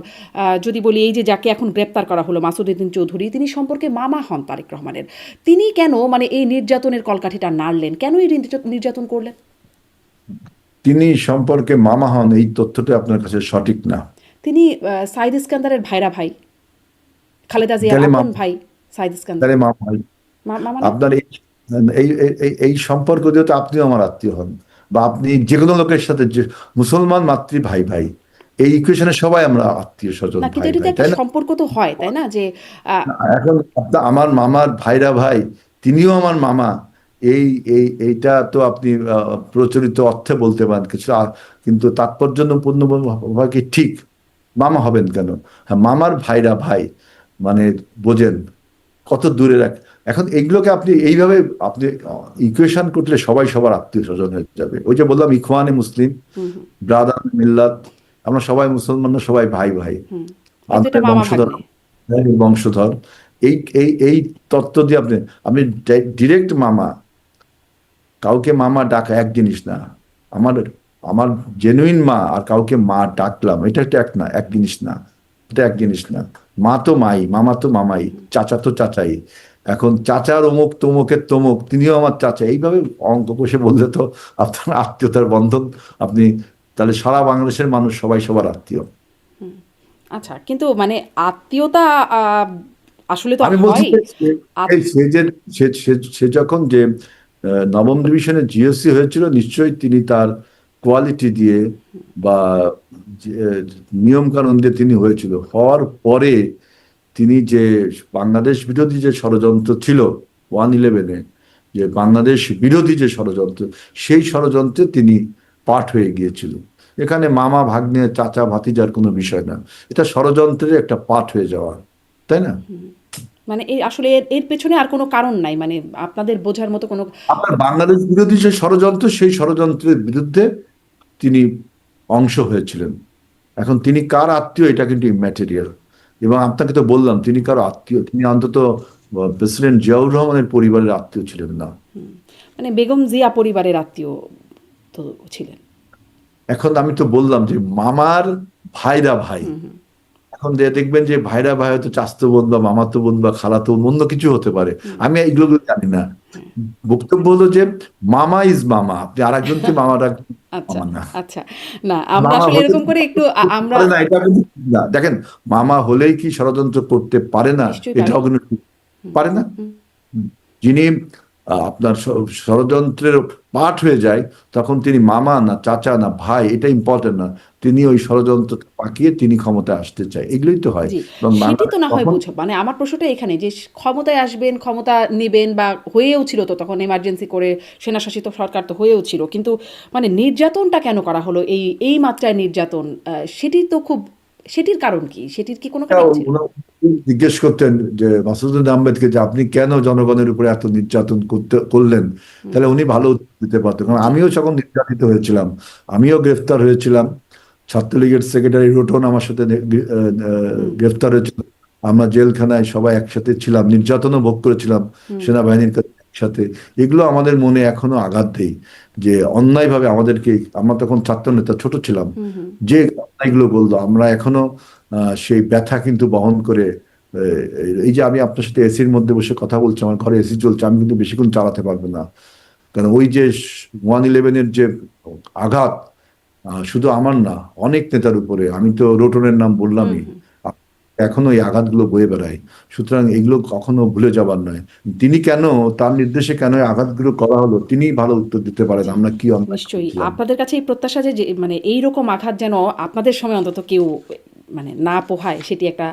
[SPEAKER 1] যদি বলি এই যে যাকে এখন গ্রেপ্তার করা হলো মাসুদ উদ্দিন চৌধুরী, তিনি সম্পর্কে মামা হন তারেক রহমানের। তিনি কেন মানে এই নির্যাতনের কলকাঠিটা নাড়লেন? কেন এই নির্যাতন করলেন?
[SPEAKER 2] তিনি সম্পর্কে মামা হন, এই তথ্যটা আপনার কাছে সঠিক না।
[SPEAKER 1] তিনি সাইদ ইস্কান্দারের ভাইরা ভাই, খালেদা জিয়ার
[SPEAKER 2] তাহলে
[SPEAKER 1] আপন
[SPEAKER 2] মামা,
[SPEAKER 1] ভাই সাইদ ইস্কান্দার।
[SPEAKER 2] তাহলে মামা হয়।
[SPEAKER 1] মানে
[SPEAKER 2] আপনার এই এই সম্পর্ক যেহেতু আপনিও আমার আত্মীয় হন, বা আপনি যে কোনো লোকের সাথে, যে মুসলমান মাতৃ ভাই ভাই, এই ইকুয়েশনে সবাই আমরা আত্মীয় স্বজন
[SPEAKER 1] না, কিন্তু
[SPEAKER 2] ভাই
[SPEAKER 1] এটা তো
[SPEAKER 2] ভাই,
[SPEAKER 1] একটা
[SPEAKER 2] তাই না?
[SPEAKER 1] সম্পর্ক তো হয়, তাই না? যে আহ,
[SPEAKER 2] এখন আমার মামার ভাইরা ভাই, তিনিও আমার মামা। এই এইটা তো আপনি প্রচলিত অর্থে বলতে পারেন কিছু, কিন্তু তাৎপর্যপূর্ণ ভাবে কি ঠিক মামা হবেন কেন? হ্যাঁ, মামার ভাইরা ভাই, মানে বোঝেন কত দূরে রাখ। এখন এইগুলোকে আপনি এইভাবে আপনি ইকুয়েশন করলে সবাই সবার আত্মীয় স্বজন হয়ে যাবে। ওই যে বললাম ইখওয়ানে মুসলিম,
[SPEAKER 1] হুম হুম
[SPEAKER 2] ব্রাদার মিল্লাত, আমরা সবাই মুসলমান না, সবাই ভাই ভাই,
[SPEAKER 1] হুম, কিন্তু এটা
[SPEAKER 2] আমাদের
[SPEAKER 1] মামা
[SPEAKER 2] বংশধর,
[SPEAKER 1] ভাগ্নে।
[SPEAKER 2] বংশধর। এই এই এই তত্ত্ব দিয়ে আপনি আপনি ডিরেক্ট মামা, কাউকে মামা ডাকা এক জিনিস না। আমার আমার জেনুইন মা আর কাউকে মা ডাকলাম, এটা একটা এক জিনিস না, এটা এক জিনিস না। মা তো মাই, মামা তো মামাই, চাচা তো চাচাই। এখন চাচার অমুক তমুকের তমুক, তিনিও আমার চাচা, এইভাবে অঙ্ক কষে বললে তো আপনার আত্মীয়তার বন্ধন আপনি, তাহলে সারা বাংলাদেশের মানুষ সবাই সবার আত্মীয়।
[SPEAKER 1] আচ্ছা, কিন্তু মানে আত্মীয়তা আসলে তো
[SPEAKER 2] আমি বলছি
[SPEAKER 1] হয়।
[SPEAKER 2] যে সে যে সে যখন যে নবম ডিভিশনে জিওসি হয়েছিল, নিশ্চয়ই তিনি তার কোয়ালিটি দিয়ে বা নিয়ম কানুন দিয়ে তিনি হয়েছিল। হওয়ার পরে তিনি যে বাংলাদেশ বিরোধী যে ষড়যন্ত্র ছিল 1/11-এ, যে বাংলাদেশ বিরোধী যে ষড়যন্ত্র, সেই ষড়যন্ত্রে তিনি পার্ট হয়ে গিয়েছিল। এখানে মামা ভাগ্নে চাচা ভাতিজার কোনো বিষয় না, এটা ষড়যন্ত্রের একটা পার্ট হয়ে যাওয়া, তাই না?
[SPEAKER 1] মানে এই আসলে এর পেছনে আর কোনো কারণ নাই, মানে আপনাদের বোঝার মতো কোনো।
[SPEAKER 2] আপনার বাংলাদেশ বিরোধী যে ষড়যন্ত্র, সেই ষড়যন্ত্রের বিরুদ্ধে তিনি অংশ হয়েছিলেন। এখন তিনি কার আত্মীয় এটা কিন্তু ইম্যাটেরিয়াল। এবং আপনাকে তো বললাম তিনি কারো আত্মীয়, তিনি অন্তত প্রেসিডেন্ট জিয়াউর রহমানের পরিবারের আত্মীয় ছিলেন না।
[SPEAKER 1] মানে বেগম জিয়া পরিবারের আত্মীয় তো ছিলেন।
[SPEAKER 2] এখন আমি তো বললাম যে মামার ভাইরা ভাই, এখন দেখবেন যে ভাইরা ভাই হয়তো চাচাতো বোন বা মামাতো বোন বা খালাতো বোন, অন্য কিছু হতে পারে, আমি এইগুলো জানি না। বক্তব্য হলো যে মামা ইজ মামা, আপনি আরেকজনকে মামা ডাকবেন,
[SPEAKER 1] আচ্ছা,
[SPEAKER 2] মামা না।
[SPEAKER 1] আচ্ছা। না, আমরা
[SPEAKER 2] মামা
[SPEAKER 1] আসলে
[SPEAKER 2] হলে
[SPEAKER 1] এরকম
[SPEAKER 2] কি
[SPEAKER 1] করে একটু
[SPEAKER 2] ষড়যন্ত্র করতে
[SPEAKER 1] আমরা
[SPEAKER 2] পারে না, এটা কিন্তু ঠিক না। দেখেন, মামা হলেই কি ষড়যন্ত্র করতে পারে না,
[SPEAKER 1] নিশ্চয়ই পারে।
[SPEAKER 2] এটাও কিন্তু ঠিক। পারে না। যিনি আপনার ষড়যন্ত্রের পার্ট হয়ে যায়, তখন তিনি মামা না চাচা না ভাই, এটা ইম্পর্টেন্ট না। তিনি ওই ষড়যন্ত্র পাকিয়ে তিনি ক্ষমতায় আসতে চায়, এগুলোই তো হয়।
[SPEAKER 1] জি,
[SPEAKER 2] এবং
[SPEAKER 1] সেটি তো
[SPEAKER 2] বাংলাদেশ
[SPEAKER 1] না হয়
[SPEAKER 2] তখন,
[SPEAKER 1] বুঝো। মানে আমার প্রশ্নটা এখানে যে ক্ষমতায় আসবেন, ক্ষমতা নেবেন বা হয়েও ছিল তো তখন এমার্জেন্সি করে সেনাশাসিত সরকার তো হয়েও ছিল। কিন্তু মানে নির্যাতনটা কেন করা হলো? এই মাত্রায় নির্যাতন সেটি তো খুব সেটির কারণ কি? সেটির কি কোনো কারণ ছিল?
[SPEAKER 2] ওনারা জিজ্ঞেস করতেন যে মাসুদুল আহমেদকে যে আপনি কেন জনগণের উপরে এত নির্যাতন করলেন, তাহলে উনি ভালো উত্তর দিতে পারতেন। কারণ
[SPEAKER 1] জি।
[SPEAKER 2] আমিও যখন নির্যাতিত হয়েছিলাম, আমিও গ্রেফতার হয়েছিলাম। ছাত্রলীগের সেক্রেটারি রোটন আমার সাথে গ্রেফতার হয়েছিল। আমরা জেলখানায় সবাই একসাথে ছিলাম, নির্যাতনও ভোগ করেছিলাম সেনাবাহিনীর কাছে একসাথে। এগুলো আমাদের মনে এখনো আঘাত দেয়, যে অন্যায়ভাবে আমাদেরকে, আমরা তখন ছাত্র নেতা, ছোট ছিলাম, যে অন্যায়গুলো বললো, আমরা এখনো সেই ব্যথা কিন্তু বহন করে। এই যে আমি আপনার সাথে এসির মধ্যে বসে কথা বলছি, আমার ঘরে এসি চলছে, আমি কিন্তু বেশিক্ষণ চালাতে পারবো না। কারণ ওই যে 1/11-এর যে আঘাত, শুধু আমার না, অনেক নেতার উপরে, আমি তো রোটনের নাম বললামই, এখনো এই আঘাতগুলো বয়ে বেড়ায়। সুতরাং এগুলো কখনো ভুলে যাবার নয়। তিনি কেন, তার নির্দেশে কেন এই আঘাতগুলো করা হলো, তিনিই ভালো উত্তর দিতে পারেন,
[SPEAKER 1] জি,
[SPEAKER 2] আমরা কি অন্যায়
[SPEAKER 1] নিশ্চয়ই।
[SPEAKER 2] করেছিলাম।
[SPEAKER 1] আপনাদের কাছে এই প্রত্যাশা যে মানে এইরকম আঘাত যেন আপনাদের সময় অন্তত কেউ মানে না পোহায়, সেটি একটা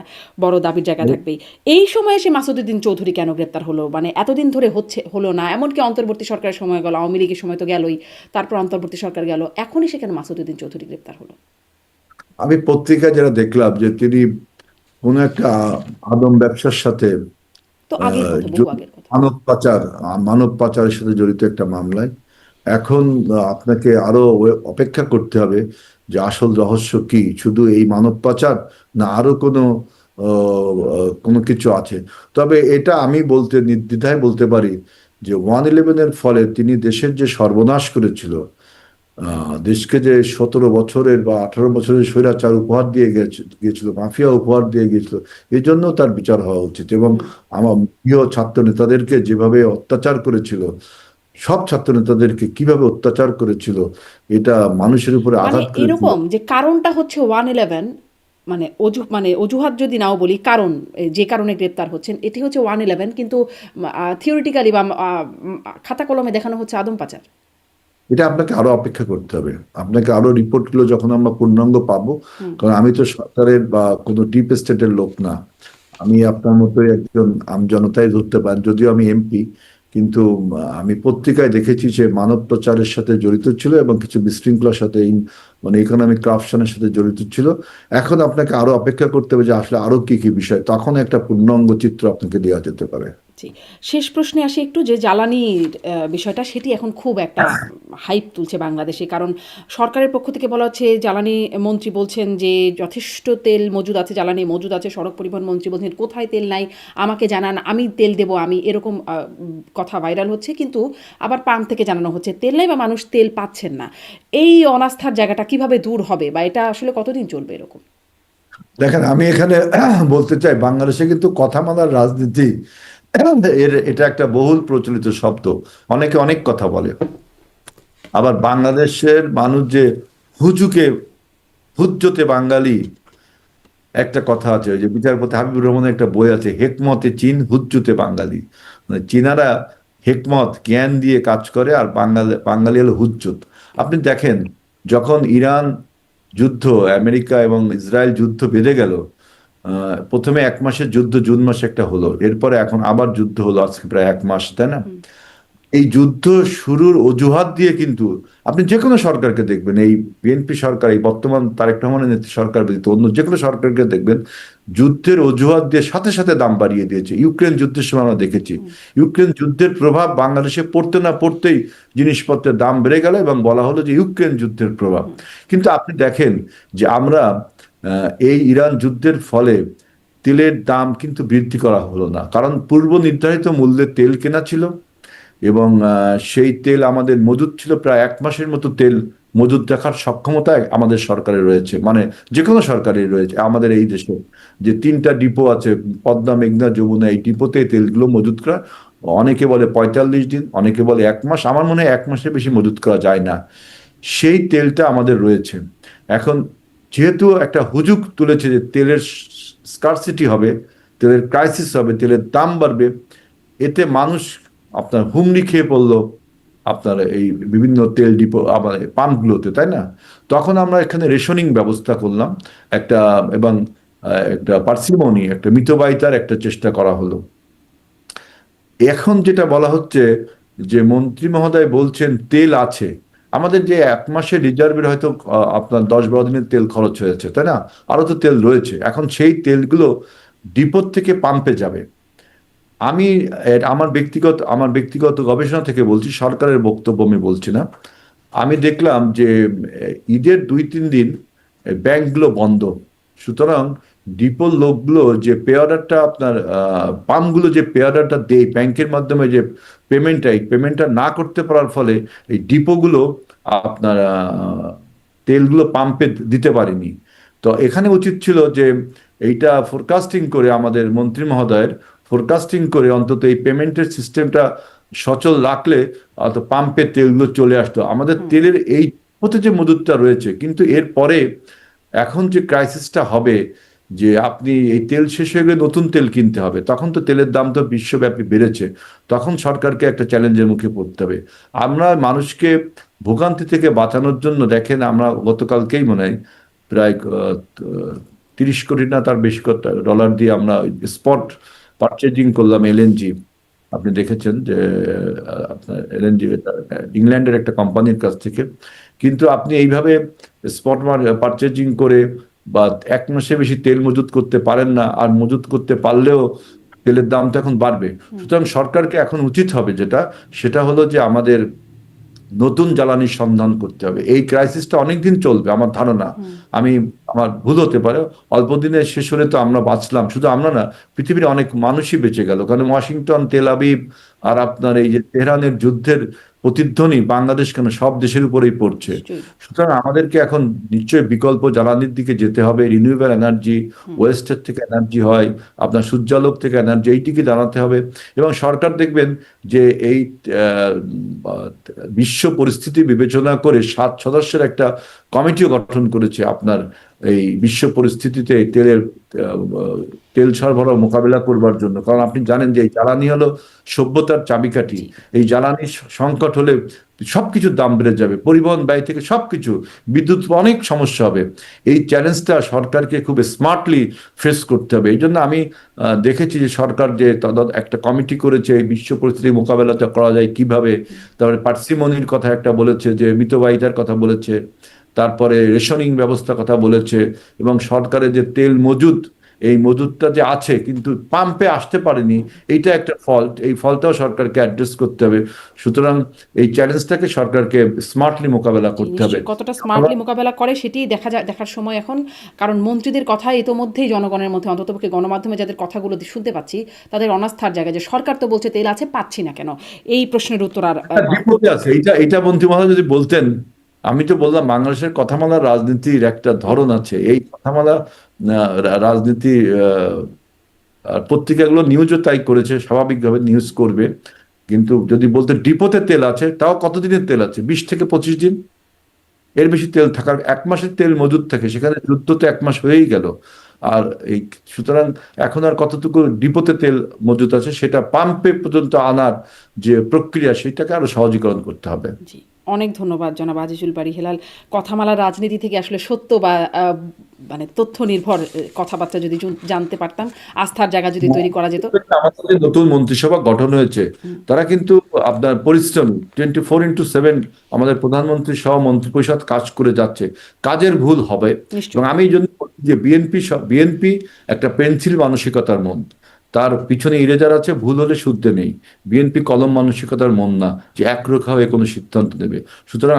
[SPEAKER 1] বড় দাবির জায়গা থাকবেই। এই সময়ে এসে মাসুদউদ্দিন চৌধুরী কেন গ্রেপ্তার হলো? মানে এতদিন ধরে হলো না, এমনকি অন্তর্বর্তী সরকারের সময় গেল, আওয়ামী লীগের সময় তো গেলই, তারপর অন্তর্বর্তী সরকার গেল, এখনই সে কেন মাসুদউদ্দিন চৌধুরী গ্রেপ্তার হলো?
[SPEAKER 2] আমি পত্রিকায় যারা দেখলাম যে তিনি কোন একটা আদম ব্যবসার সাথে
[SPEAKER 1] তো আগের কথা, বহু আগের কথা।
[SPEAKER 2] মানব পাচার, মানব পাচারের সাথে জড়িত একটা মামলায়। এখন আপনাকে আরো অপেক্ষা করতে হবে যে আসল রহস্য কি, শুধু এই মানব পাচার না আরো কোনো কোনো কিছু আছে। তবে এটা আমি বলতে নির্দ্বিধায় বলতে পারি যে 1/11-এর ফলে তিনি দেশের যে সর্বনাশ করেছিল, দেশকে যে 17 বছরের বা 18 বছরের স্বৈরাচার উপহার দিয়ে গিয়েছিল, মাফিয়া উপহার দিয়ে গিয়েছিল, এই জন্য তার বিচার হওয়া উচিত। এবং আমার প্রিয় ছাত্র নেতাদেরকে যেভাবে অত্যাচার করেছিল, সব ছাত্র নেতাদেরকে কিভাবে অত্যাচার করেছিল, এটা মানুষের উপরে
[SPEAKER 1] মানে
[SPEAKER 2] আঘাত করেছিল।
[SPEAKER 1] এরকম যে কারণটা হচ্ছে 1/11, মানে অজুহাত যদি নাও বলি, কারণ যে কারণে গ্রেপ্তার হচ্ছেন এটি হচ্ছে 111, কিন্তু থিওরিটিক্যালি বা খাতা কলমে দেখানো হচ্ছে আদম পাচার।
[SPEAKER 2] এটা আপনাকে আরো অপেক্ষা করতে হবে। আপনাকে আরো রিপোর্টগুলো যখন আমরা পূর্ণাঙ্গ পাবো,
[SPEAKER 1] হুম।
[SPEAKER 2] কারণ আমি তো সরকারের বা কোনো ডিপ স্টেটের লোক না। আমি আপনার মতোই একজন আমজনতায় ধরতে পারেন, যদিও আমি এমপি, কিন্তু আমি পত্রিকায় দেখেছি যে মানব পাচারের সাথে জড়িত ছিল এবং কিছু বিশৃঙ্খলার সাথে মানে ইকোনমিক করাপশনের সাথে জড়িত ছিল। এখন আপনাকে আরো অপেক্ষা করতে হবে যে আসলে আরো কি কি বিষয়, তখন একটা পূর্ণাঙ্গ চিত্র আপনাকে দেওয়া যেতে পারে।
[SPEAKER 1] জি। শেষ প্রশ্নে আসি একটু, যে জ্বালানির বিষয়টা সেটি এখন খুব একটা হাইপ তুলছে বাংলাদেশে। কারণ সরকারের পক্ষ থেকে বলা হচ্ছে, জ্বালানি মন্ত্রী বলছেন যে যথেষ্ট তেল মজুদ আছে, জ্বালানি মজুদ আছে। সড়ক পরিবহন মন্ত্রী বলছেন কোথায় তেল নাই আমাকে জানান, আমি তেল দেবো, আমি এরকম কথা ভাইরাল হচ্ছে। কিন্তু আবার পাম্প থেকে জানানো হচ্ছে তেল নেই বা মানুষ তেল পাচ্ছেন না। এই অনাস্থার জায়গাটা কিভাবে দূর হবে, বা এটা আসলে কতদিন চলবে এরকম?
[SPEAKER 2] দেখেন, আমি এখানে বলতে চাই, বাংলাদেশে কিন্তু কথা মানার রাজনীতি এটা একটা বহুল প্রচলিত শব্দ। অনেকে অনেক কথা বলে। আবার বাংলাদেশের মানুষ যে হুজুকে হুজ্জতে বাঙালি, একটা কথা আছে, ওই যে বিচারপতি হাবিবুর রহমানের একটা বই আছে, হেকমতে চীন হুজ্জতে বাঙালি। মানে চীনারা হেকমত জ্ঞান দিয়ে কাজ করে, আর বাঙালি হলো হুজ্জত। আপনি দেখেন, যখন ইরান যুদ্ধ, আমেরিকা এবং ইসরায়েল যুদ্ধ বেঁধে গেল, প্রথমে 1 মাসের যুদ্ধ জুন মাসে একটা হলো, এরপরে এখন আবার যুদ্ধ হলো আজকে প্রায় 1 মাস, তাই না?
[SPEAKER 1] হুম।
[SPEAKER 2] এই যুদ্ধ শুরুর অজুহাত দিয়ে কিন্তু আপনি যে কোনো সরকারকে দেখবেন, এই বিএনপি সরকার, এই বর্তমান তারেক রহমানের নেতৃত্বে সরকার ব্যতীত অন্য যে কোনো সরকারকে দেখবেন, যুদ্ধের অজুহাত দিয়ে সাথে সাথে দাম বাড়িয়ে দিয়েছে। ইউক্রেন যুদ্ধের সময় আমরা দেখেছি,
[SPEAKER 1] হুম।
[SPEAKER 2] ইউক্রেন যুদ্ধের প্রভাব বাংলাদেশে পড়তে না পড়তেই জিনিসপত্রের দাম বেড়ে গেল এবং বলা হলো যে ইউক্রেন যুদ্ধের প্রভাব।
[SPEAKER 1] হুম।
[SPEAKER 2] কিন্তু আপনি দেখেন যে আমরা এই ইরান যুদ্ধের ফলে তেলের দাম কিন্তু বৃদ্ধি করা হলো না, কারণ পূর্ব নির্ধারিত মূল্যে তেল কেনা ছিল এবং সেই তেল আমাদের মজুদ ছিল, প্রায় 1 মাসের মতো তেল মজুদ রাখার সক্ষমতা আমাদের সরকারের রয়েছে, মানে যে কোনো সরকারের রয়েছে আমাদের এই দেশে। যে 3টা ডিপো আছে, পদ্মা, মেঘনা, যমুনা, এই ডিপোতে এই তেলগুলো মজুদ করা। অনেকে বলে 45 দিন, অনেকে বলে 1 মাস, আমার মনে হয় 1 মাসের বেশি মজুদ করা যায় না। সেই তেলটা আমাদের রয়েছে। এখন যেহেতু একটা হুজুগ তুলেছে যে তেলের স্কারসিটি হবে, তেলের ক্রাইসিস হবে, তেলের দাম বাড়বে, এতে মানুষ আপনার হুমড়ি খেয়ে পড়লো আপনার এই বিভিন্ন তেল ডিপো আবার পাম্পগুলোতে, তাই না? তখন আমরা এখানে রেশনিং ব্যবস্থা করলাম একটা, এবং একটা পার্সিমনি, একটা মিতব্যয়িতার একটা চেষ্টা করা হলো। এখন যেটা বলা হচ্ছে যে মন্ত্রী মহোদয় বলছেন তেল আছে, আমাদের যে 1 মাসের রিজার্ভের হয়তো আপনার 10-12 দিনের তেল খরচ হয়েছে, তাই না? আরো তো তেল রয়েছে। এখন সেই তেলগুলো ডিপোর থেকে পাম্পে যাবে। আমি আমার ব্যক্তিগত গবেষণা থেকে বলছি, সরকারের বক্তব্য আমি বলছি না। আমি দেখলাম যে ঈদের 2-3 দিন ব্যাংকগুলো বন্ধ। সুতরাং ডিপোর লোকগুলো যে পে অর্ডারটা আপনার পাম্পগুলো যে পে অর্ডারটা দেয় ব্যাংকের মাধ্যমে, যে পেমেন্টটা, এই পেমেন্টটা না করতে পারার ফলে এই ডিপোগুলো আপনার তেলগুলো পাম্পে দিতে পারেনি। তো এখানে উচিত ছিল যে এইটা ফোরকাস্টিং করে, আমাদের মন্ত্রী মহোদয়ের ফোরকাস্টিং করে অন্তত এই পেমেন্টের সিস্টেমটা সচল রাখলে পাম্পে তেলগুলো চলে আসতো। আমাদের
[SPEAKER 1] হুম।
[SPEAKER 2] তেলের এই হতে যে মজুদটা রয়েছে, কিন্তু এরপরে এখন যে ক্রাইসিসটা হবে, যে আপনি এই তেল শেষ হয়ে গেলে নতুন তেল কিনতে হবে, তখন তো তেলের দাম তো বিশ্বব্যাপী বেড়েছে, তখন সরকারকে একটা চ্যালেঞ্জের মুখে পড়তে হবে। আমরা মানুষকে ভোগান্তি থেকে বাঁচানোর জন্য, দেখেন আমরা গতকালকেই মনে হয় প্রায় 30 কোটি না তার বেশি ডলার দিয়ে আমরা স্পট পারচেজিং করলাম এলএনজি। আপনি দেখেছেন যে আপনার এলএনজি ইংল্যান্ডের একটা কোম্পানির কাছ থেকে। কিন্তু আপনি এইভাবে স্পট পারচেজিং করে বা 1 মাসে বেশি তেল মজুত করতে পারেন না, আর মজুত করতে পারলেও তেলের দাম তো এখন বাড়বে।
[SPEAKER 1] হুম।
[SPEAKER 2] সুতরাং সরকারকে এখন উচিত হবে যেটা, সেটা হলো যে আমাদের নতুন জ্বালানির সন্ধান করতে হবে। এই ক্রাইসিসটা অনেকদিন চলবে আমার ধারণা।
[SPEAKER 1] হুম।
[SPEAKER 2] আমি, আমার ভুল হতে পারে, অল্প দিনে শেষ হলে তো আমরা বাঁচলাম, শুধু আমরা না, পৃথিবীর অনেক মানুষই বেঁচে গেল, কারণ ওয়াশিংটন, তেল আবিব আর আপনার এই যে তেহরানের যুদ্ধের প্রতিধ্বনি বাংলাদেশ কেন সব দেশের উপরেই পড়ছে।
[SPEAKER 1] নিশ্চয়ই।
[SPEAKER 2] সুতরাং আমাদেরকে এখন নিশ্চয়ই বিকল্প জ্বালানির দিকে যেতে হবে, রিনিউয়েবল এনার্জি,
[SPEAKER 1] হুম।
[SPEAKER 2] ওয়েস্টের থেকে এনার্জি হয়, আপনার সূর্যালোক থেকে এনার্জি, এইটিকে জানাতে হবে। এবং সরকার দেখবেন যে এই আহ, বিশ্ব পরিস্থিতি বিবেচনা করে 7 সদস্যের একটা কমিটিও গঠন করেছে আপনার এই বিশ্ব পরিস্থিতিতে এই তেল সরবরাহ মোকাবেলা করবার জন্য। কারণ আপনি জানেন যে এই জ্বালানি হলো সভ্যতার চাবিকাঠি।
[SPEAKER 1] জি।
[SPEAKER 2] এই জ্বালানি সংকট হলে সবকিছুর দাম বেড়ে যাবে, পরিবহন ব্যয় থেকে সবকিছু, বিদ্যুৎ অনেক সমস্যা হবে। এই চ্যালেঞ্জটা সরকারকে খুব স্মার্টলি ফেস করতে হবে। এই জন্য আমি দেখেছি যে সরকার যে একটা কমিটি করেছে এই বিশ্ব পরিস্থিতি মোকাবেলাটা করা যায় কিভাবে। তারপরে পার্সিমনির কথা একটা বলেছে, যে মিতব্যয়িতার কথা বলেছে, তারপরে রেশনিং ব্যবস্থার কথা বলেছে, এবং সরকারের যে তেল মজুদ, এই মজুদটা যে আছে কিন্তু পাম্পে আসতে পারেনি, এইটা একটা ফল্ট। এই ফলটাও সরকারকে অ্যাড্রেস করতে হবে। সুতরাং এই চ্যালেঞ্জটাকে সরকারকে স্মার্টলি মোকাবেলা
[SPEAKER 1] জি,
[SPEAKER 2] করতে হবে।
[SPEAKER 1] নিশ্চয়ই কতটা স্মার্টলি মোকাবেলা করে সেটি দেখার সময় এখন। কারণ মন্ত্রীদের কথা ইতোমধ্যেই জনগণের মধ্যে, অন্ততপক্ষে গণমাধ্যমে যাদের কথাগুলো শুনতে পাচ্ছি, তাদের অনাস্থার জায়গায়, যে সরকার তো বলছে তেল আছে, পাচ্ছি না কেন, এই প্রশ্নের উত্তর আর
[SPEAKER 2] বিপদে আছে এইটা, মন্ত্রী মহোদয় যদি বলতেন। আমি তো বললাম বাংলাদেশের কথামালার রাজনীতির একটা ধরন আছে। এই কথামালা রাজনীতি, আর পত্রিকাগুলো নিউজও তাই করেছে, স্বাভাবিকভাবে নিউজ করবে। কিন্তু যদি বলতে ডিপোতে তেল আছে, তাও কতদিনের তেল আছে? 20 থেকে 25 দিন, এর বেশি তেল থাকার, 1 মাসের তেল মজুদ থাকে সেখানে, যুদ্ধ তো 1 মাস হয়েই গেল। আর এই সুতরাং এখন আর কতটুকু ডিপোতে তেল মজুদ আছে সেটা পাম্পে পর্যন্ত আনার যে প্রক্রিয়া, সেটাকে আরো সহজীকরণ করতে হবে।
[SPEAKER 1] জি, অনেক ধন্যবাদ জনাব আজিজুল বারী হেলাল। কথামালার রাজনীতি থেকে আসলে সত্য বা মানে তথ্য নির্ভর কথাবার্তা যদি জানতে পারতাম, আস্থার জায়গা যদি তৈরি করা যেত।
[SPEAKER 2] আমাদের যে নতুন মন্ত্রিসভা গঠন হয়েছে, তারা কিন্তু আপনার পরিশ্রমী, 24x7 আমাদের প্রধানমন্ত্রী সহ মন্ত্রিপরিষদ কাজ করে যাচ্ছে। কাজের ভুল হবে,
[SPEAKER 1] নিশ্চয়ই।
[SPEAKER 2] এবং আমি এই জন্য বলছি যে বিএনপি একটা পেন্সিল মানসিকতার মন, তার পিছনে ইরেজার আছে, ভুল হলে শুদ্ধে নেই। বিএনপি কলম মানসিকতার মন না, যে একরোখা হয়ে কোনো সিদ্ধান্ত নেবে। সুতরাং